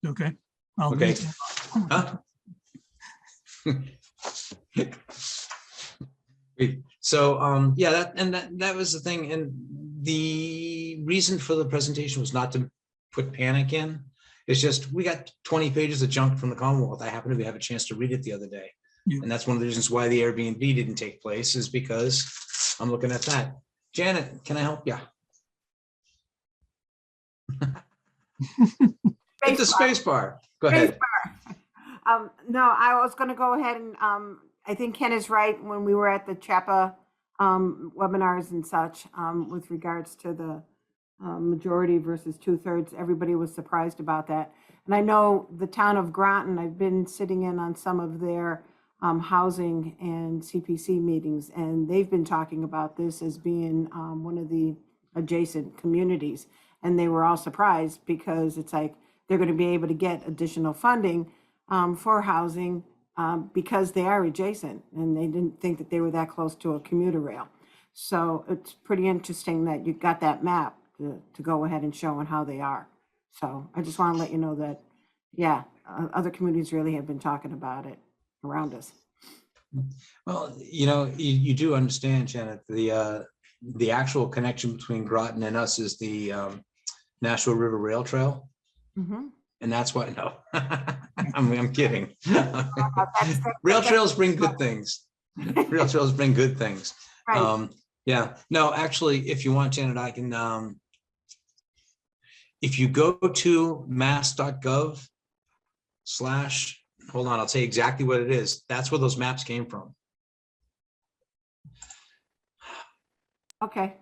Okay. I'll Okay. read it. Huh? So, yeah, that was the thing. And the reason for the presentation was not to put panic in. It's just, we got 20 pages of junk from the Commonwealth. I happened to have a chance to read it the other day. Yeah. And that's one of the reasons why the Airbnb didn't take place, is because I'm looking at that. Janet, can I help you? Hit the space bar. Go ahead. No, I was gonna go ahead and, I think Ken is right. When we were at the CHAPA webinars and such, with regards to the majority versus 2/3, everybody was surprised about that. And I know the town of Groton, I've been sitting in on some of their housing and CPC meetings, and they've been talking about this as being one of the adjacent communities. And they were all surprised because it's like, they're going to be able to get additional funding for housing because they are adjacent, and they didn't think that they were that close to a commuter rail. So it's pretty interesting that you got that map to go ahead and show and how they are. So I just want to let you know that, yeah, other communities really have been talking about it around us. Well, you do understand, Janet, the actual connection between Groton and us is the Nashua River Rail Trail. Mm-hmm. And that's why, no, I'm kidding. Rail trails bring good things. Rail trails bring good things. Right. Yeah, no, actually, if you want, Janet, I can, if you go to mass.gov/, hold on, I'll tell you exactly what it is. That's where those maps came from. Okay.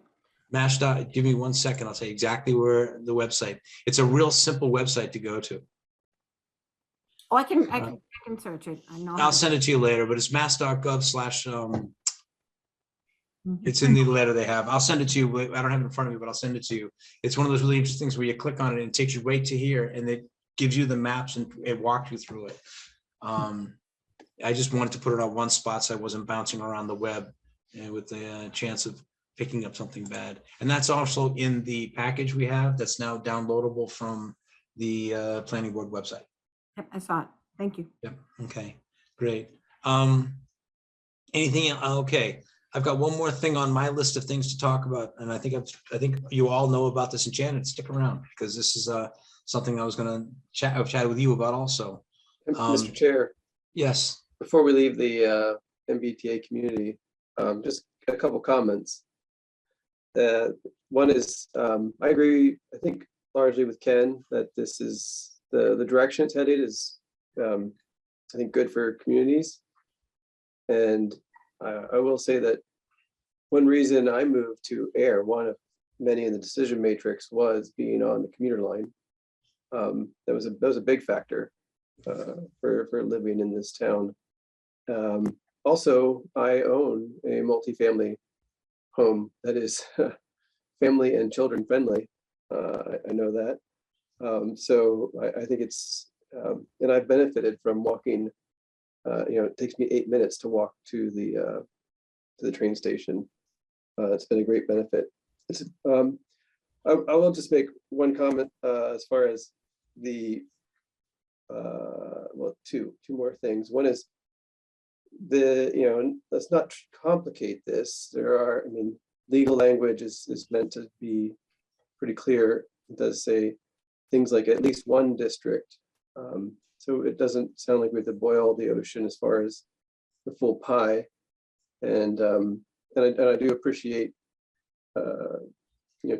Give me 1 second. I'll tell you exactly where the website. It's a real simple website to go to. Oh, I can search it. I know. I'll send it to you later, but it's mass.gov/, it's in the letter they have. I'll send it to you. I don't have it in front of me, but I'll send it to you. It's one of those really interesting things where you click on it and it takes you right to here, and it gives you the maps and it walks you through it. I just wanted to put it on one spot so I wasn't bouncing around the web with the chance of picking up something bad. And that's also in the package we have that's now downloadable from the planning board website. Yep, I saw it. Thank you. Yep. Okay, great. Anything else? Okay, I've got one more thing on my list of things to talk about, and I think you all know about this. And Janet, stick around because this is something I was going to chat with you about also. Mr. Chair, Yes. before we leave the MBTA community, just a couple comments. One is, I agree, I think largely with Ken that this is the direction it's headed is, I think, good for communities. And I will say that one reason I moved to Ayer, one of many in the decision matrix, was being on the commuter line. That was a big factor for living in this town. Also, I own a multifamily home that is family and children friendly. I know that. So I think it's, and I've benefited from walking. It takes me 8 minutes to walk to the train station. It's been a great benefit. I will just make one comment as far as the well, two more things. One is let's not complicate this. Legal language is meant to be pretty clear. It does say things like at least one district. So it doesn't sound like we have to boil the ocean as far as the full pie. And I do appreciate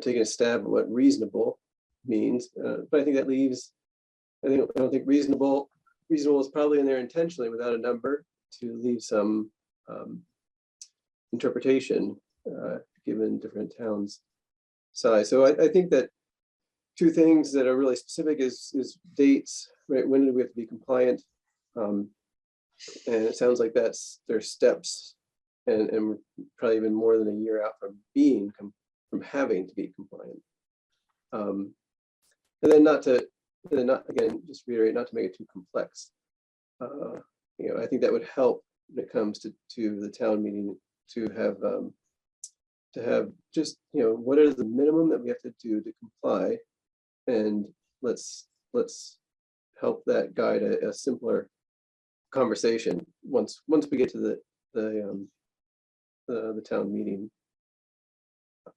taking a stab at what reasonable means. But I think that leaves, I don't think reasonable is probably in there intentionally without a number to leave some interpretation given different towns' size. So I think that two things that are really specific is dates, right? When do we have to be compliant? And it sounds like there's steps and probably even more than a year out from from having to be compliant. And then not again, just reiterate, not to make it too complex. I think that would help when it comes to the town meeting to have just, what is the minimum that we have to do to comply, and let's help that guide a simpler conversation once we get to the town meeting.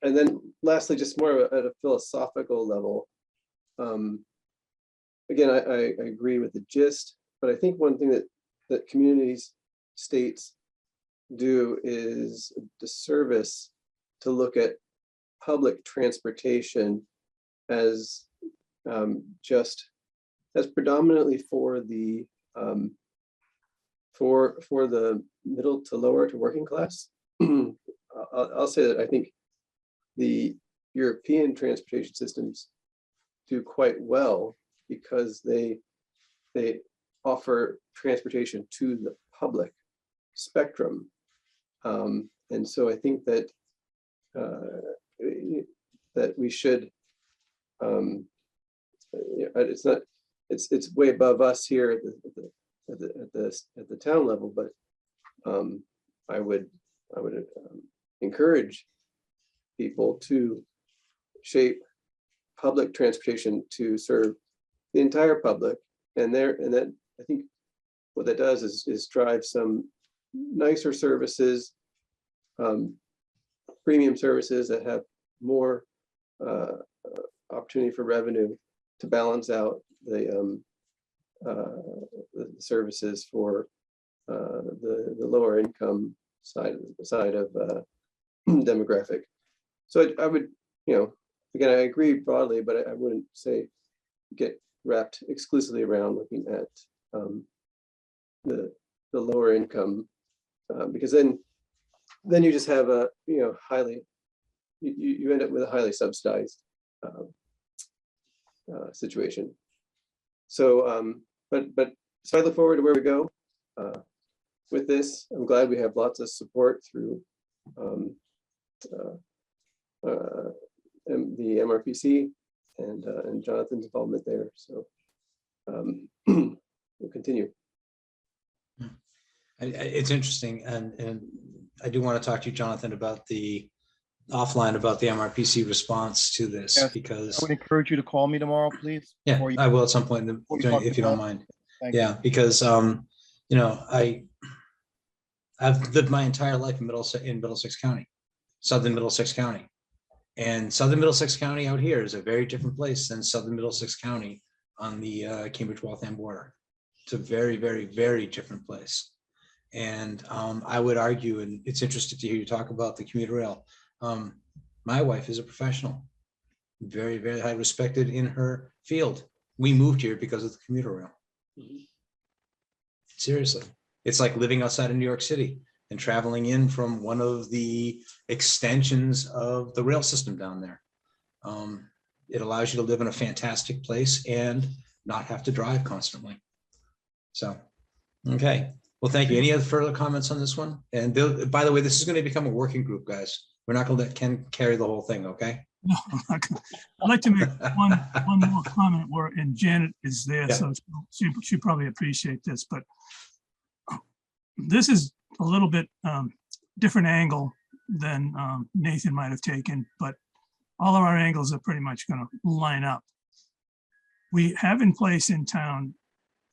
And then lastly, just more at a philosophical level. Again, I agree with the gist, but I think one thing that communities, states do is a disservice to look at public transportation as just that's predominantly for the for the middle to lower to working class. I'll say that I think the European transportation systems do quite well because they offer transportation to the public spectrum. And so I think that that we should, it's not, it's way above us here at the town level, but I would encourage people to shape public transportation to serve the entire public, and that I think what that does is drive some nicer services, premium services that have more opportunity for revenue to balance out the services for the lower income side of demographic. So I would, again, I agree broadly, but I wouldn't say get wrapped exclusively around looking at the lower income, because then you just have a highly, you end up with a highly subsidized situation. So so I look forward to where we go with this. I'm glad we have lots of support through the MRPC and Jonathan's involvement there. So we'll continue. It's interesting, and I do want to talk to you, Jonathan, about the offline about the MRPC response to this, Yes, because I would encourage you to call me tomorrow, please. yeah, before you- I will at some point before you talk if you don't mind. Thank you. Yeah, because I've lived my entire life in Middlesex County, Southern Middlesex County. And Southern Middlesex County out here is a very different place than Southern Middlesex County on the Cambridge-Waltham border. It's a very, very, very different place. And I would argue, and it's interesting to hear you talk about the commuter rail. My wife is a professional, very, very high respected in her field. We moved here because of the commuter rail. Seriously, it's like living outside of New York City and traveling in from one of the extensions of the rail system down there. It allows you to live in a fantastic place and not have to drive constantly. So, okay. Well, thank you. Any other further comments on this one? And by the way, this is going to become a working group, guys. We're not going to let Ken carry the whole thing, okay? No, I'm not gonna- I'd like to make one more comment where, and Janet is there, Yeah. so she probably appreciate this, but this is a little bit different angle than Nathan might have taken, but all of our angles are pretty much going to line up. We have in place in town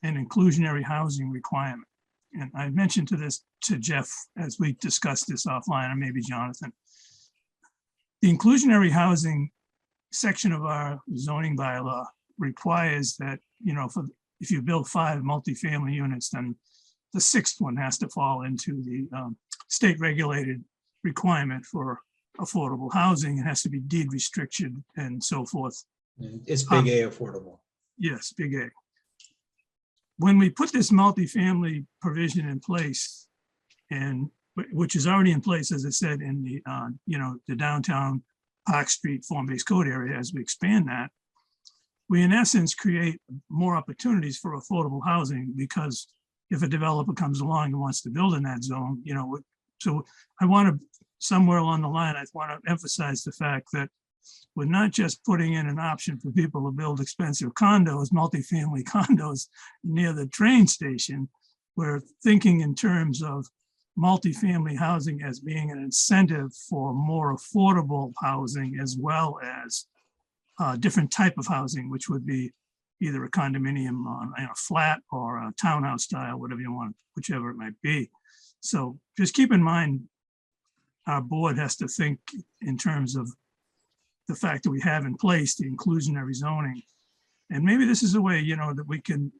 an inclusionary housing requirement. And I mentioned to Jeff as we discussed this offline, or maybe Jonathan. The inclusionary housing section of our zoning bylaw requires that, if you build 5 multifamily units, then the 6th one has to fall into the state regulated requirement for affordable housing. It has to be deed restricted and so forth. It's big A affordable. Yes, big A. When we put this multifamily provision in place, and which is already in place, as I said, in the the downtown Park Street form-based code area, as we expand that, we in essence create more opportunities for affordable housing, because if a developer comes along and wants to build in that zone, so I want to, somewhere along the line, I want to emphasize the fact that we're not just putting in an option for people to build expensive condos, multifamily condos near the train station. We're thinking in terms of multifamily housing as being an incentive for more affordable housing, as well as different type of housing, which would be either a condominium on a flat or a townhouse style, whatever you want, whichever it might be. So just keep in mind, our board has to think in terms of the fact that we have in place the inclusionary zoning. And maybe this is a way, that we can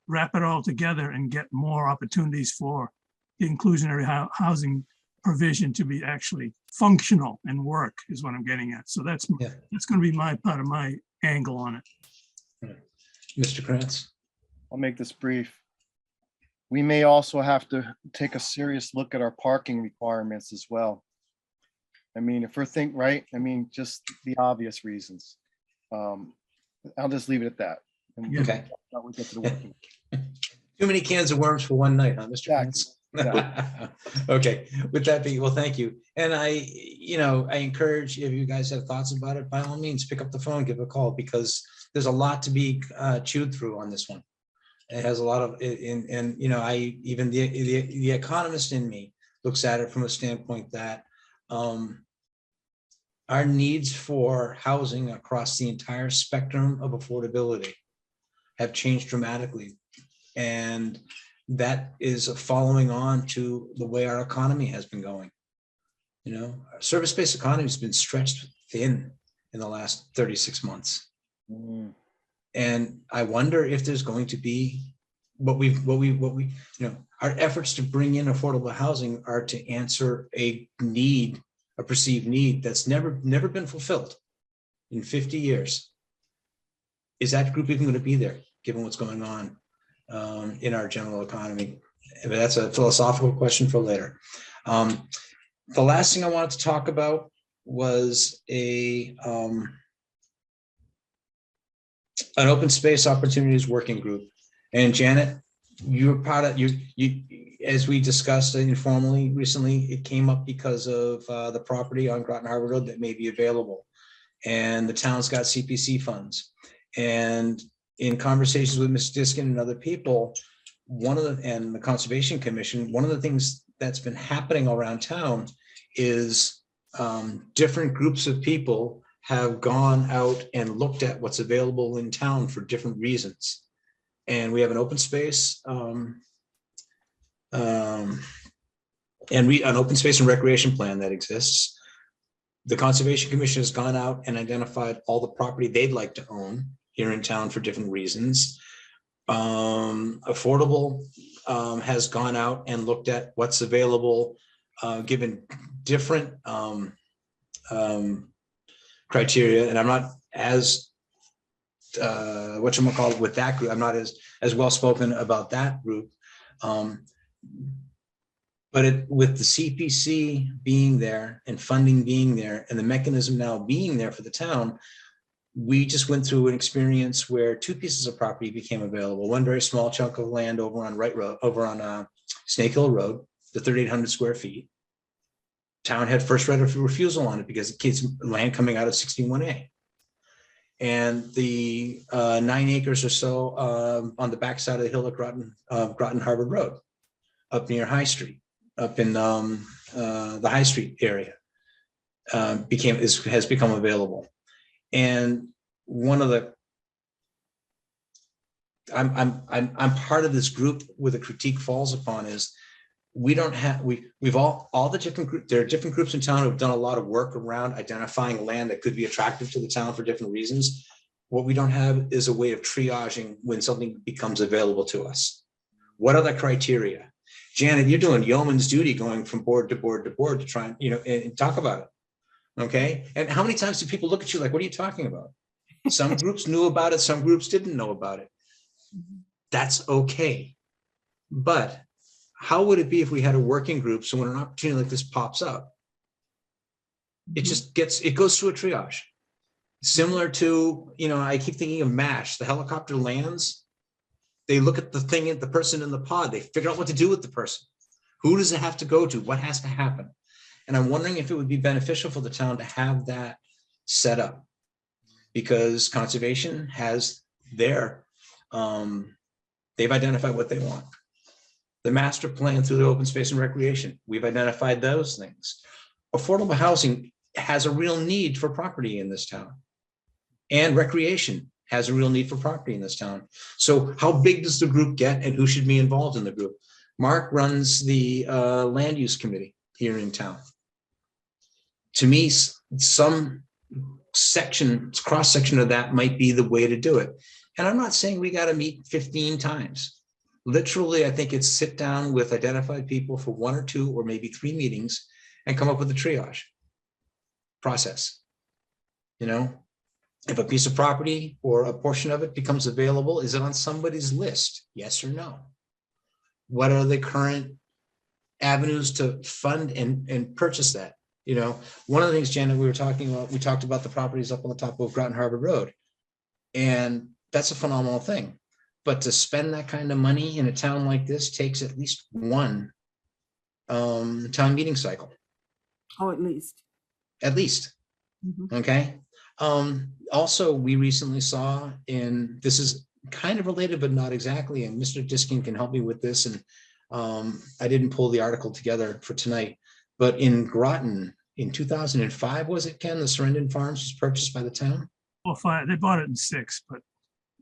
wrap it all together and get more opportunities for the inclusionary housing provision to be actually functional and work, is what I'm getting at. So that's going to be my part of my angle on it. Mr. Krantz? I'll make this brief. We may also have to take a serious look at our parking requirements as well. I mean, if we're right, I mean, just the obvious reasons. I'll just leave it at that. And Okay. we'll get to the working. Too many cans of worms for one night, huh, Mr. Prince? Exactly. Okay, with that being, well, thank you. And I encourage, if you guys have thoughts about it, by all means, pick up the phone, give a call, because there's a lot to be chewed through on this one. It has a lot of, and even the economist in me looks at it from a standpoint that our needs for housing across the entire spectrum of affordability have changed dramatically. And that is following on to the way our economy has been going. Our service-based economy has been stretched thin in the last 36 months. Mm. And I wonder if there's going to be our efforts to bring in affordable housing are to answer a need, a perceived need that's never been fulfilled in 50 years. Is that group even going to be there, given what's going on in our general economy? But that's a philosophical question for later. The last thing I wanted to talk about was an open space opportunities working group. And Janet, you're part of you. As we discussed informally recently, it came up because of the property on Groton Harbor Road that may be available, and the town's got CPC funds. And in conversations with Ms. Diskin and other people, and the Conservation Commission, one of the things that's been happening around town is different groups of people have gone out and looked at what's available in town for different reasons. And we have an open space an open space and recreation plan that exists. The Conservation Commission has gone out and identified all the property they'd like to own here in town for different reasons. Affordable has gone out and looked at what's available, given different criteria. And I'm not as whatchamacallit with that group. I'm not as well spoken about that group. But with the CPC being there and funding being there and the mechanism now being there for the town, we just went through an experience where two pieces of property became available. One very small chunk of land over on Snake Hill Road, the 3,800 square feet. Town had first right of refusal on it because it kids land coming out of 61A. And the 9 acres or so on the backside of the hill at Groton Harbor Road, up near High Street, up in the High Street area, has become available. And one of the, I'm part of this group where the critique falls upon is we've all the different groups, there are different groups in town who have done a lot of work around identifying land that could be attractive to the town for different reasons. What we don't have is a way of triaging when something becomes available to us. What are the criteria? Janet, you're doing yeoman's duty going from board to board to board to try and, and talk about it. Okay. And how many times do people look at you like, what are you talking about? Some groups knew about it. Some groups didn't know about it. That's okay. But how would it be if we had a working group? So when an opportunity like this pops up, it goes through a triage. Similar to, I keep thinking of MASH, the helicopter lands, they look at the person in the pod, they figure out what to do with the person. Who does it have to go to? What has to happen? And I'm wondering if it would be beneficial for the town to have that set up, because conservation has they've identified what they want. The master plan through the open space and recreation, we've identified those things. Affordable housing has a real need for property in this town, and recreation has a real need for property in this town. So how big does the group get, and who should be involved in the group? Mark runs the land use committee here in town. To me, some cross section of that might be the way to do it. And I'm not saying we got to meet 15 times. Literally, I think it's sit down with identified people for 1 or 2 or maybe 3 meetings and come up with a triage process. If a piece of property or a portion of it becomes available, is it on somebody's list? Yes or no? What are the current avenues to fund and purchase that? You know, one of the things, Janet, we talked about the properties up on the top of Groton Harbor Road. And that's a phenomenal thing. But to spend that kind of money in a town like this takes at least one town meeting cycle, Oh, at least. at least. Mhm. Okay. Also, we recently saw, and this is kind of related, but not exactly, and Mr. Diskin can help me with this. And I didn't pull the article together for tonight, but in Groton in 2005, was it, Ken, the Sarandon Farms was purchased by the town? Well, fine, they bought it in 6, but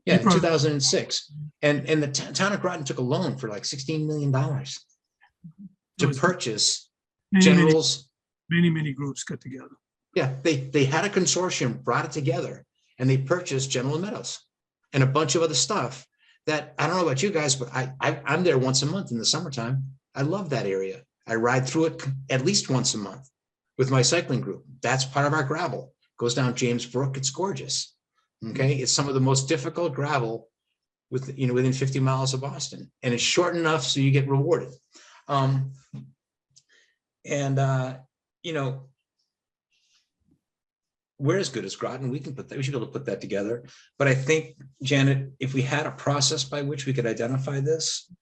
Yeah, in probably- 2006. And the town of Groton took a loan for like $16 million it to was purchase many, General's. many groups got together. Yeah, they had a consortium, brought it together, and they purchased General Meadows and a bunch of other stuff that, I don't know about you guys, but I'm there once a month in the summertime. I love that area. I ride through it at least once a month with my cycling group. That's part of our gravel. Goes down James Brook. It's gorgeous. Okay, it's some of the most difficult gravel within 50 miles of Boston, and it's short enough so you get rewarded. We're as good as Groton. We can put that. We should be able to put that together. But I think, Janet, if we had a process by which we could identify this,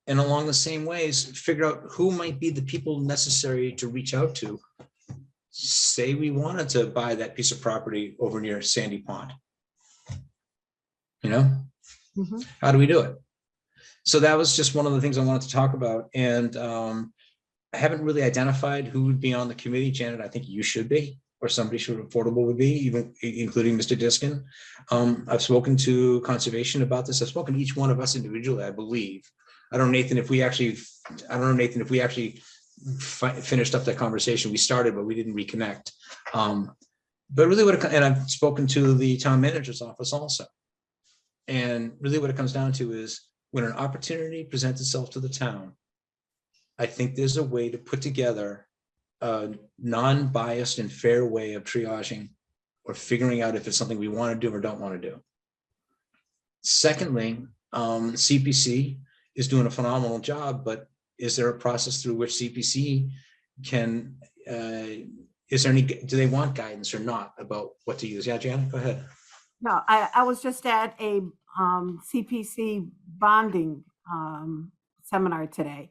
and along the same ways, figure out who might be the people necessary to reach out to. Say we wanted to buy that piece of property over near Sandy Pond. You know, Mhm. how do we do it? So that was just one of the things I wanted to talk about. And I haven't really identified who would be on the committee. Janet, I think you should be, or somebody should affordable would be, even including Mr. Diskin. I've spoken to conservation about this. I've spoken to each one of us individually, I believe. I don't know, Nathan, if we actually finished up that conversation. We started, but we didn't reconnect. But really and I've spoken to the town manager's office also. And really what it comes down to is when an opportunity presents itself to the town, I think there's a way to put together a non-biased and fair way of triaging or figuring out if it's something we want to do or don't want to do. Secondly, CPC is doing a phenomenal job, but is there a process through which CPC can, is there any, do they want guidance or not about what to use? Yeah, Janet, go ahead. No, I was just at a CPC bonding seminar today,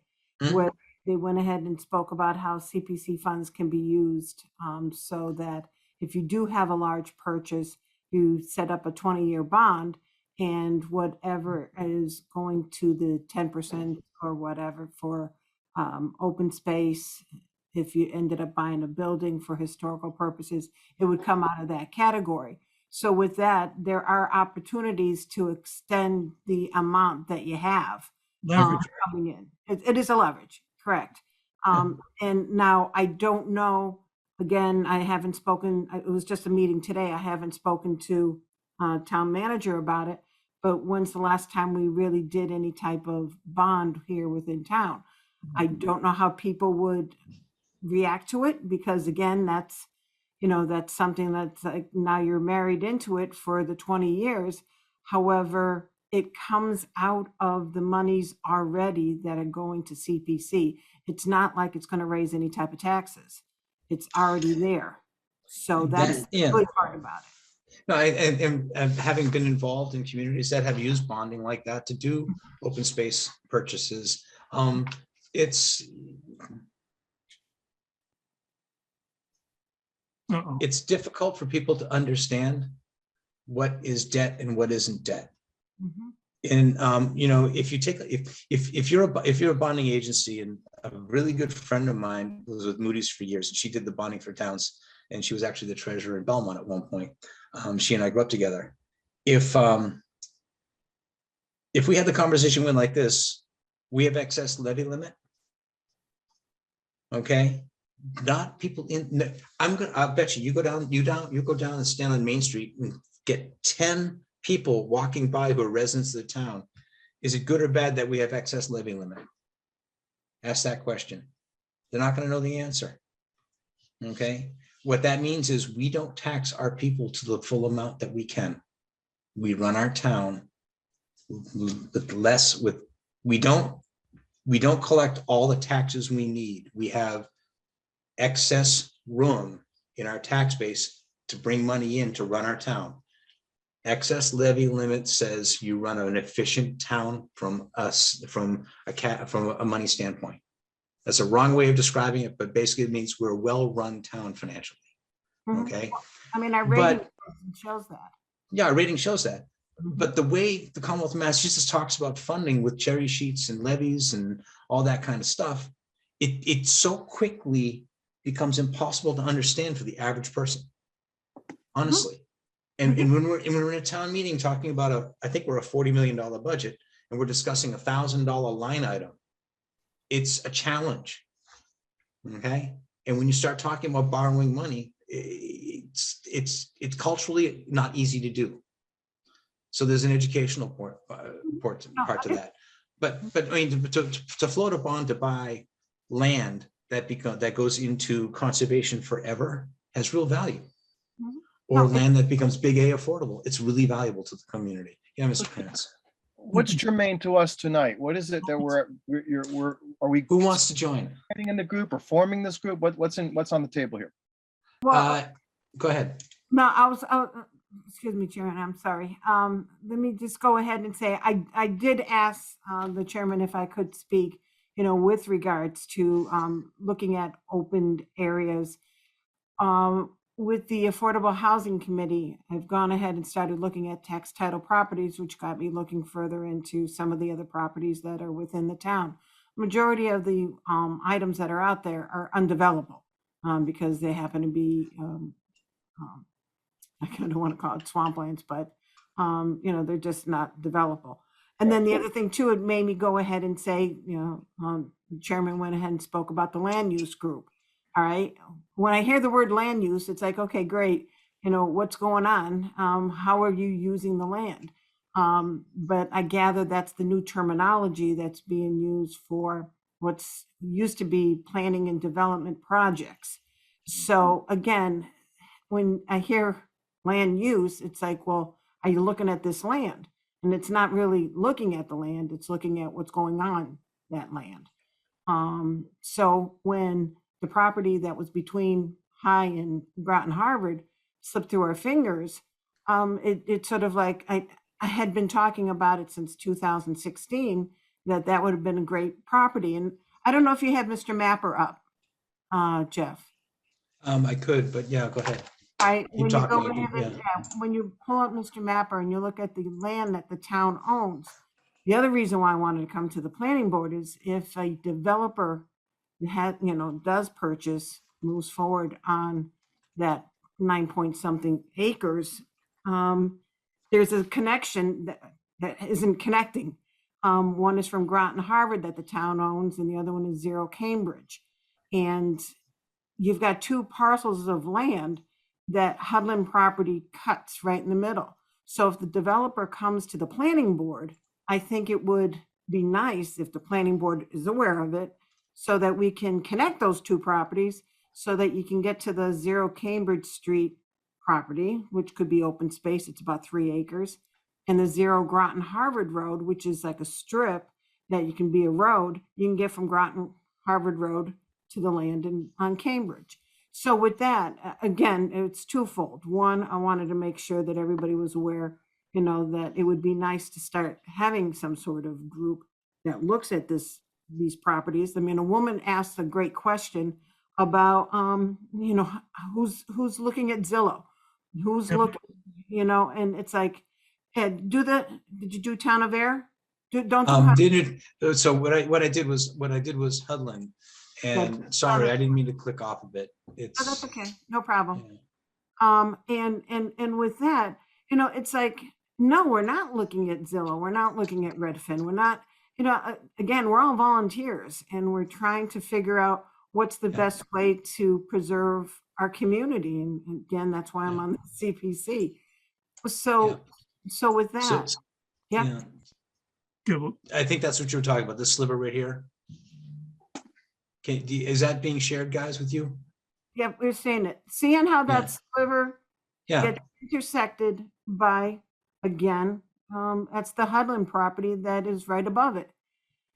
where they went ahead and spoke about how CPC funds can be used so that if you do have a large purchase, you set up a 20-year bond, and whatever is going to the 10% or whatever for open space, if you ended up buying a building for historical purposes, it would come out of that category. So with that, there are opportunities to extend the amount that you have Leverage. coming in. It is a leverage, correct. And now I don't know, again, I haven't spoken, it was just a meeting today. I haven't spoken to town manager about it, but when's the last time we really did any type of bond here within town? I don't know how people would react to it, because again, that's, you know, that's something that's like, now you're married into it for the 20 years. However, it comes out of the monies already that are going to CPC. It's not like it's going to raise any type of taxes. It's already there. So that's the good part about it. No, and having been involved in communities that have used bonding like that to do open space purchases, it's difficult for people to understand what is debt and what isn't debt. And you know, if you take if you're a bonding agency, and a really good friend of mine was with Moody's for years, and she did the bonding for towns, and she was actually the treasurer in Belmont at one point. She and I grew up together. If we had the conversation went like this, we have excess levy limit. Okay, not people in. I'll bet you go down and stand on Main Street and get 10 people walking by who are residents of the town. Is it good or bad that we have excess levy limit? Ask that question. They're not going to know the answer. Okay. what that means is we don't tax our people to the full amount that we can. We run our town with less with, we don't collect all the taxes we need. We have excess room in our tax base to bring money in to run our town. Excess levy limit says you run an efficient town from a money standpoint. That's a wrong way of describing it, but basically it means we're a well-run town financially. Mhm. Okay. I mean, our But- rating shows that. Yeah, our rating shows that. But the way the Commonwealth of Massachusetts talks about funding with cherry sheets and levies and all that kind of stuff, it so quickly becomes impossible to understand for the average person, honestly. And when we're in a town meeting talking about I think we're a $40 million budget, and we're discussing $1,000 line item, it's a challenge. Okay. And when you start talking about borrowing money, it's culturally not easy to do. So there's an educational part to that. But I mean, to float a bond to buy land that goes into conservation forever has real value. Or land that becomes big A affordable, it's really valuable to the community. Yeah, Mr. Prince. What's germane to us tonight? What is it that are we Who wants to join? getting in the group or forming this group? What's on the table here? Well, Go ahead. no, excuse me, Chairman, I'm sorry. Let me just go ahead and say, I did ask the chairman if I could speak, with regards to looking at opened areas. With the Affordable Housing Committee, I've gone ahead and started looking at tax title properties, which got me looking further into some of the other properties that are within the town. Majority of the items that are out there are undevelopable because they happen to be, I kind of want to call it swamplands, but they're just not developable. And then the other thing too, it made me go ahead and say, the chairman went ahead and spoke about the land use group. All right. When I hear the word land use, it's like, okay, great. What's going on? How are you using the land? But I gather that's the new terminology that's being used for what's used to be planning and development projects. So again, when I hear land use, it's like, well, are you looking at this land? And it's not really looking at the land, it's looking at what's going on that land. So when the property that was between High and Groton Harvard slipped through our fingers, it's sort of like I had been talking about it since 2016, that would have been a great property. And I don't know if you had Mr. Mapper up, Jeff. I could, but yeah, go ahead. When you go talking, ahead and, yeah. when you pull up Mr. Mapper and you look at the land that the town owns, the other reason why I wanted to come to the planning board is if a developer does purchase, moves forward on that 9 point something acres, there's a connection that isn't connecting. One is from Groton Harvard that the town owns, and the other one is Zero Cambridge. And you've got two parcels of land that Hudlin property cuts right in the middle. So if the developer comes to the planning board, I think it would be nice if the planning board is aware of it so that we can connect those two properties so that you can get to the Zero Cambridge Street property, which could be open space. It's about 3 acres. And the Zero Groton Harvard Road, which is like a strip that you can be a road, you can get from Groton Harvard Road to the land on Cambridge. So with that, again, it's twofold. One, I wanted to make sure that everybody was aware, that it would be nice to start having some sort of group that looks at these properties. I mean, a woman asked a great question about, who's looking at Zillow, who's Yep. looking, and it's like, Ed, did you do Town of Ayer? Don't do So what I did was Hudlin, and sorry, I didn't mean to click off of it. Oh, that's It's okay, no problem. yeah. And with that, it's like, no, we're not looking at Zillow. We're not looking at Redfin. We're not, again, we're all volunteers and we're trying to figure out what's the best way to preserve our community. And again, that's why I'm on the CPC. So with that, yeah. Good. Well, I think that's what you were talking about, this sliver right here. Okay, is that being shared, guys, with you? Yeah, we're seeing it. Seeing how Yeah. that sliver Yeah, gets intersected by, again, that's the Hudlin property that is right above it.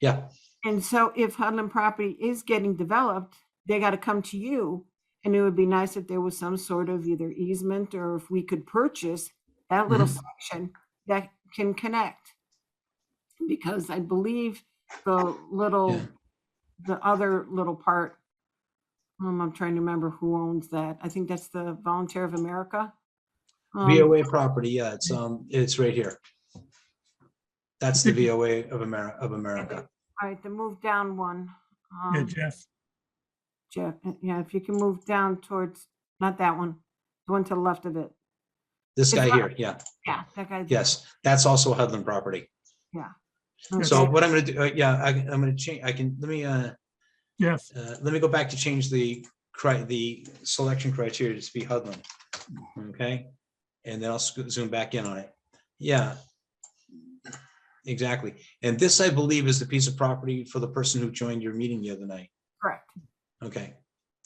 yeah, And so if Hudlin property is getting developed, they got to come to you. And it would be nice if there was some sort of either easement or if we could purchase that little section that can connect. Because I believe the little, Yeah. the other little part, I'm trying to remember who owns that. I think that's the Volunteer of America. VOA property, yeah, it's right here. That's the think- VOA of America. All right, the move down one. Yeah, Jeff. Jeff, yeah, if you can move down towards, not that one, the one to the left of it. This It's guy not- here, yeah, Yeah, that guy. yes, that's also Hudlin property. So Okay. what I'm gonna do, I'm gonna change, let me go back to change the selection criteria to be Hudlin. Okay, and then I'll zoom back in on it. Yeah, exactly. And this, I believe, is the piece of property for the person who joined your meeting the other night. Correct. Okay,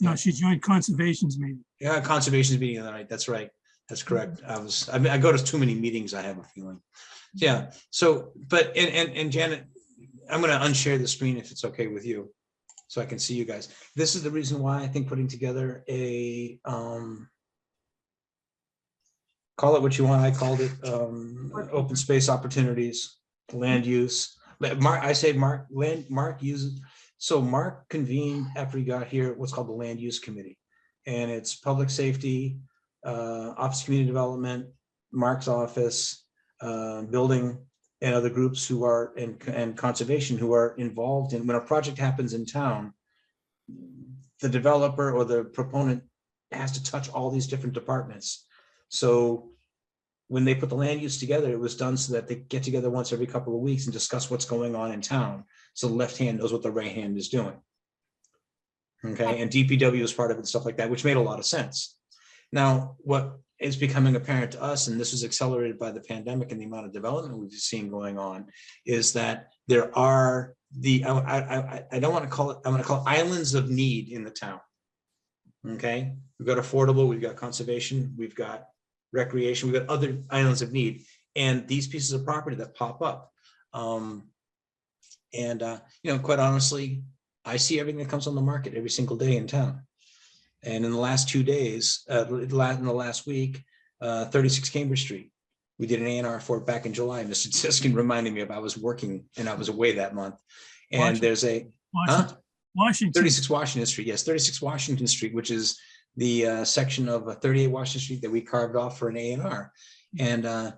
No, she joined conservation's meeting. yeah, conservation's meeting the other night. That's right. That's correct. I go to too many meetings, I have a feeling. Yeah, so, but, and Janet, I'm gonna unshare the screen if it's okay with you, so I can see you guys. This is the reason why I think putting together a, call it what you want, I called it, open space opportunities, land use. Mark uses, so Mark convened after he got here, what's called the Land Use Committee. And it's public safety, office community development, Mark's office, building, and other groups who are, and conservation who are involved in, when a project happens in town, the developer or the proponent has to touch all these different departments. So when they put the land use together, it was done so that they get together once every couple of weeks and discuss what's going on in town. So the left hand knows what the right hand is doing. Okay, and DPW is part of it and stuff like that, which made a lot of sense. Now, what is becoming apparent to us, and this was accelerated by the pandemic and the amount of development we've seen going on, is that there are I don't want to call it, I'm going to call it islands of need in the town. Okay, we've got affordable, we've got conservation, we've got recreation, we've got other islands of need, and these pieces of property that pop up. Quite honestly, I see everything that comes on the market every single day in town. And in the last 2 days, in the last week, 36 Cambridge Street, we did an A&R for it back in July. Mr. Tiskin reminded me of, I was working and I was away that month. And there's a Washington. 36 Washington Street, yes, 36 Washington Street, which is the section of 38 Washington Street that we carved off for an A&R. And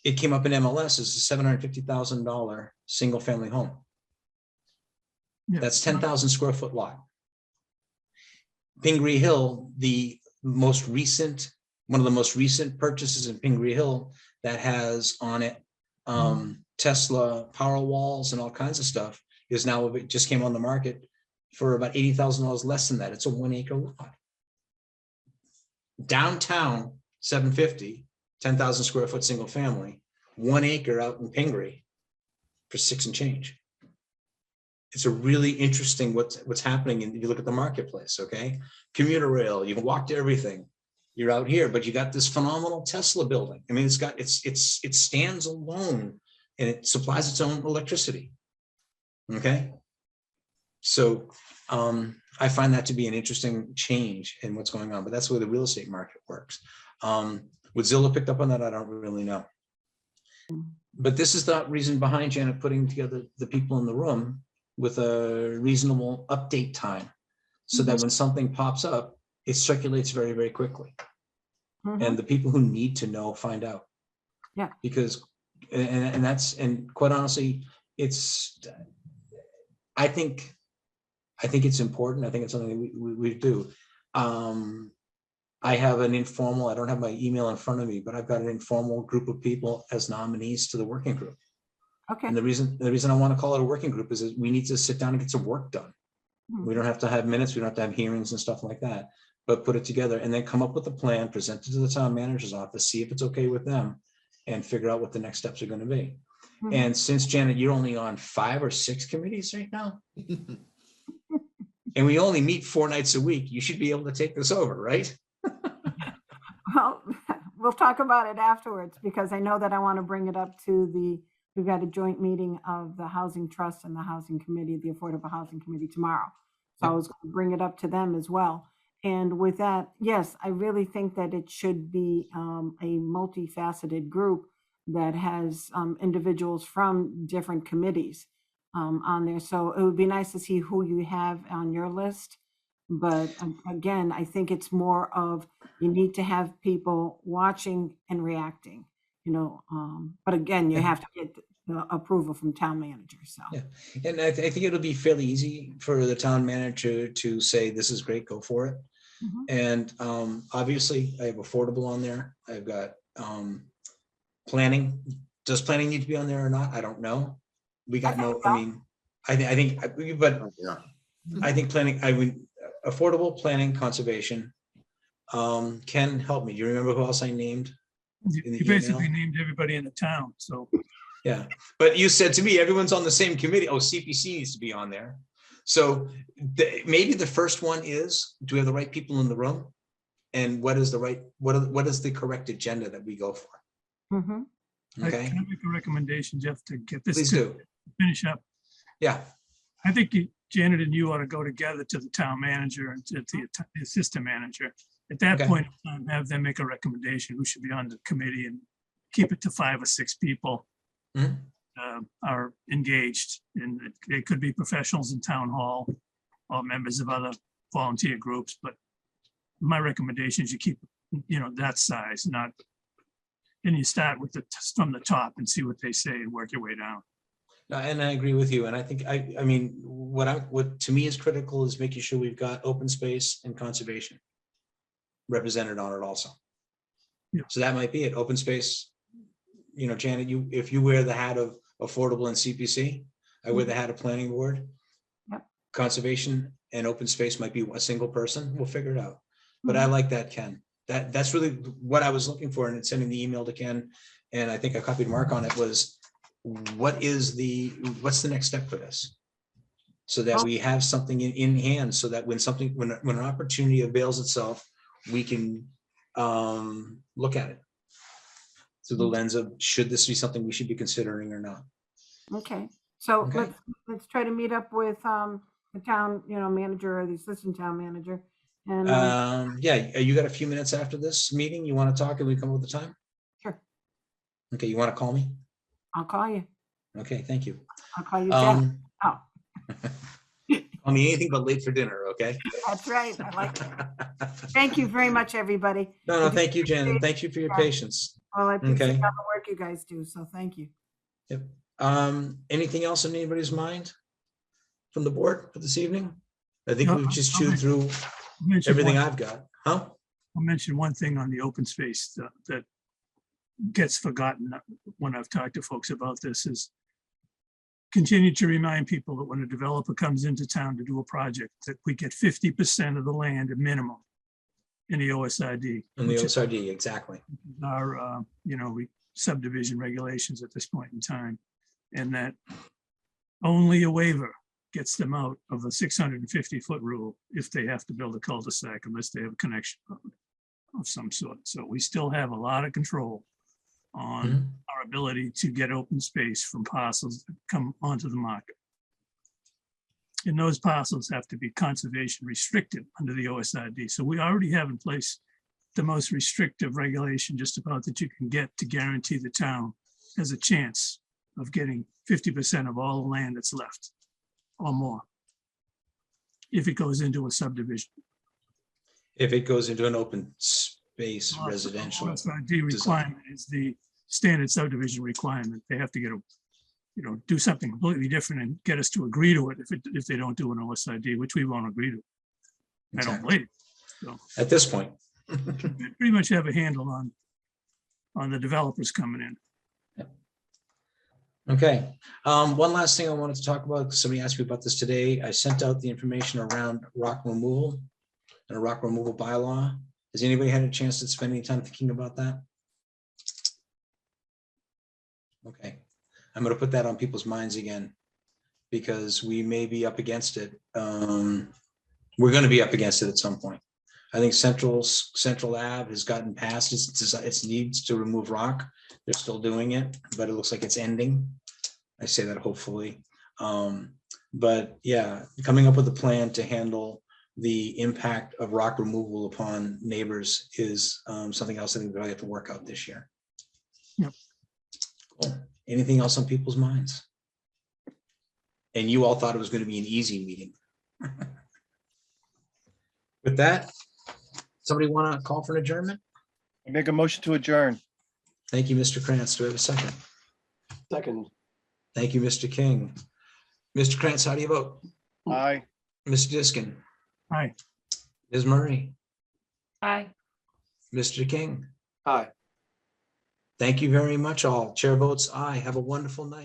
it came up in MLS as a $750,000 single family home. Yeah. That's 10,000 square foot lot. Pingree Hill, one of the most recent purchases in Pingree Hill that has on it Tesla power walls and all kinds of stuff, is now, it just came on the market for about $80,000 less than that. It's a 1 acre lot. Downtown, 750, 10,000 square foot single family, 1 acre out in Pingree for 6 and change. It's a really interesting what's happening. And if you look at the marketplace, okay, commuter rail, you can walk to everything. You're out here, but you got this phenomenal Tesla building. I mean, it stands alone and it supplies its own electricity. Okay, so I find that to be an interesting change in what's going on, but that's where the real estate market works. Would Zillow picked up on that? I don't really know. But this is the reason behind Janet putting together the people in the room with a reasonable update time, so that when something pops up, it circulates very, very quickly. And the people who need to know find out. Yeah. Because, and quite honestly, I think it's important. I think it's something that we do. I have an informal, I don't have my email in front of me, but I've got an informal group of people as nominees to the working group. Okay. And the reason I want to call it a working group is that we need to sit down and get some work done. We don't have to have minutes, we don't have to have hearings and stuff like that, but put it together and then come up with a plan, present it to the town manager's office, see if it's okay with them, and figure out what the next steps are going to be. And since Janet, you're only on 5 or 6 committees right now. and we only meet 4 nights a week. You should be able to take this over, right? Well, we'll talk about it afterwards because I know that I want to bring it up to we've got a joint meeting of the Housing Trust and the Housing Committee, the Affordable Housing Committee tomorrow. So I was going to bring it up to them as well. And with that, yes, I really think that it should be a multifaceted group that has individuals from different committees on there. So it would be nice to see who you have on your list. But again, I think it's more of you need to have people watching and reacting, but again, you have to get the approval from town manager, so. Yeah. And I think it'll be fairly easy for the town manager to say, this is great, go for it. Mhm. And obviously I have affordable on there. I've got planning. Does planning need to be on there or not? I don't know. We got no, I mean, I think, but Yeah. I think planning, I would, affordable, planning, conservation. Ken, help me. Do you remember who else I named? in the You basically email? named everybody in the town, so. Yeah, but you said to me, everyone's on the same committee. Oh, CPC needs to be on there. So maybe the first one is, do we have the right people in the room? And what is the right, what is the correct agenda that we go for? Mhm. Okay, Can I make a recommendation, Jeff, to get this please to do. finish up? Yeah, I think Janet and you ought to go together to the town manager and to the assistant manager. At that Okay. point in time, have them make a recommendation who should be on the committee and keep it to 5 or 6 people Mhm. are engaged. And it could be professionals in town hall or members of other volunteer groups, but my recommendation is you keep, that size, not, then you start with from the top and see what they say and work your way down. No, and I agree with you. And I think, I mean, what to me is critical is making sure we've got open space and conservation represented on it also. Yeah. So that might be it, open space. Janet, if you wear the hat of affordable and CPC, I wear the hat of planning board. Yep. Conservation and open space might be a single person. We'll figure it out. But I like that, Ken. That's really what I was looking for, and sending the email to Ken, and I think I copied Mark on it, was what's the next step for this? So that we have something in hand, so that when an opportunity avails itself, we can look at it through the lens of, should this be something we should be considering or not? Okay, so Okay. let's try to meet up with the town, manager or the assistant town manager. And Yeah, you got a few minutes after this meeting? You want to talk and we come up with the time? sure, Okay, you want to call me? I'll call you. Okay, thank you. I'll call you Jeff. Oh, Call me anything but late for dinner, okay? that's right. I like it. Thank you very much, everybody. No, thank you, Jen. Thank you for your patience. Well, I appreciate Okay. all the work you guys do, so thank you. Yep. Anything else on anybody's mind from the board for this evening? I think No, we've just I'll chewed through mention everything one- I've got. Huh? I'll mention one thing on the open space that gets forgotten when I've talked to folks about this is continue to remind people that when a developer comes into town to do a project, that we get 50% of the land at minimum in the OSRD. On the which is OSRD, exactly. our, subdivision regulations at this point in time. And that only a waiver gets them out of the 650-foot rule if they have to build a cul-de-sac, unless they have a connection of some sort. So we still have a lot of control on Mhm. our ability to get open space from parcels that come onto the market. And those parcels have to be conservation restricted under the OSRD. So we already have in place the most restrictive regulation just about that you can get to guarantee the town has a chance of getting 50% of all the land that's left or more if it goes into a subdivision. If it goes into an open space residential. OSRD requirement is the standard subdivision requirement. They have to get do something completely different and get us to agree to it if they don't do an OSRD, which we won't agree to. I don't Exactly. blame it. At this point. We pretty much have a handle on the developers coming in. Okay, one last thing I wanted to talk about, because somebody asked me about this today. I sent out the information around rock removal and a rock removal bylaw. Has anybody had a chance to spend any time thinking about that? Okay, I'm gonna put that on people's minds again, because we may be up against it we're going to be up against it at some point. I think Central Ave has gotten past its needs to remove rock. They're still doing it, but it looks like it's ending. I say that hopefully. But yeah, coming up with a plan to handle the impact of rock removal upon neighbors is something else I think we really have to work out this year. Yep. Cool. Anything else on people's minds? And you all thought it was going to be an easy meeting. With that, somebody want to call for an adjournment? I make a motion to adjourn. Thank you, Mr. Krantz. Do we have a second? Second, Thank you, Mr. King. Mr. Krantz, how do you vote? Aye. Mr. Diskin, Aye. Ms. Murray, Aye. Mr. King. aye. Thank you very much all. Chair votes aye. Have a wonderful night.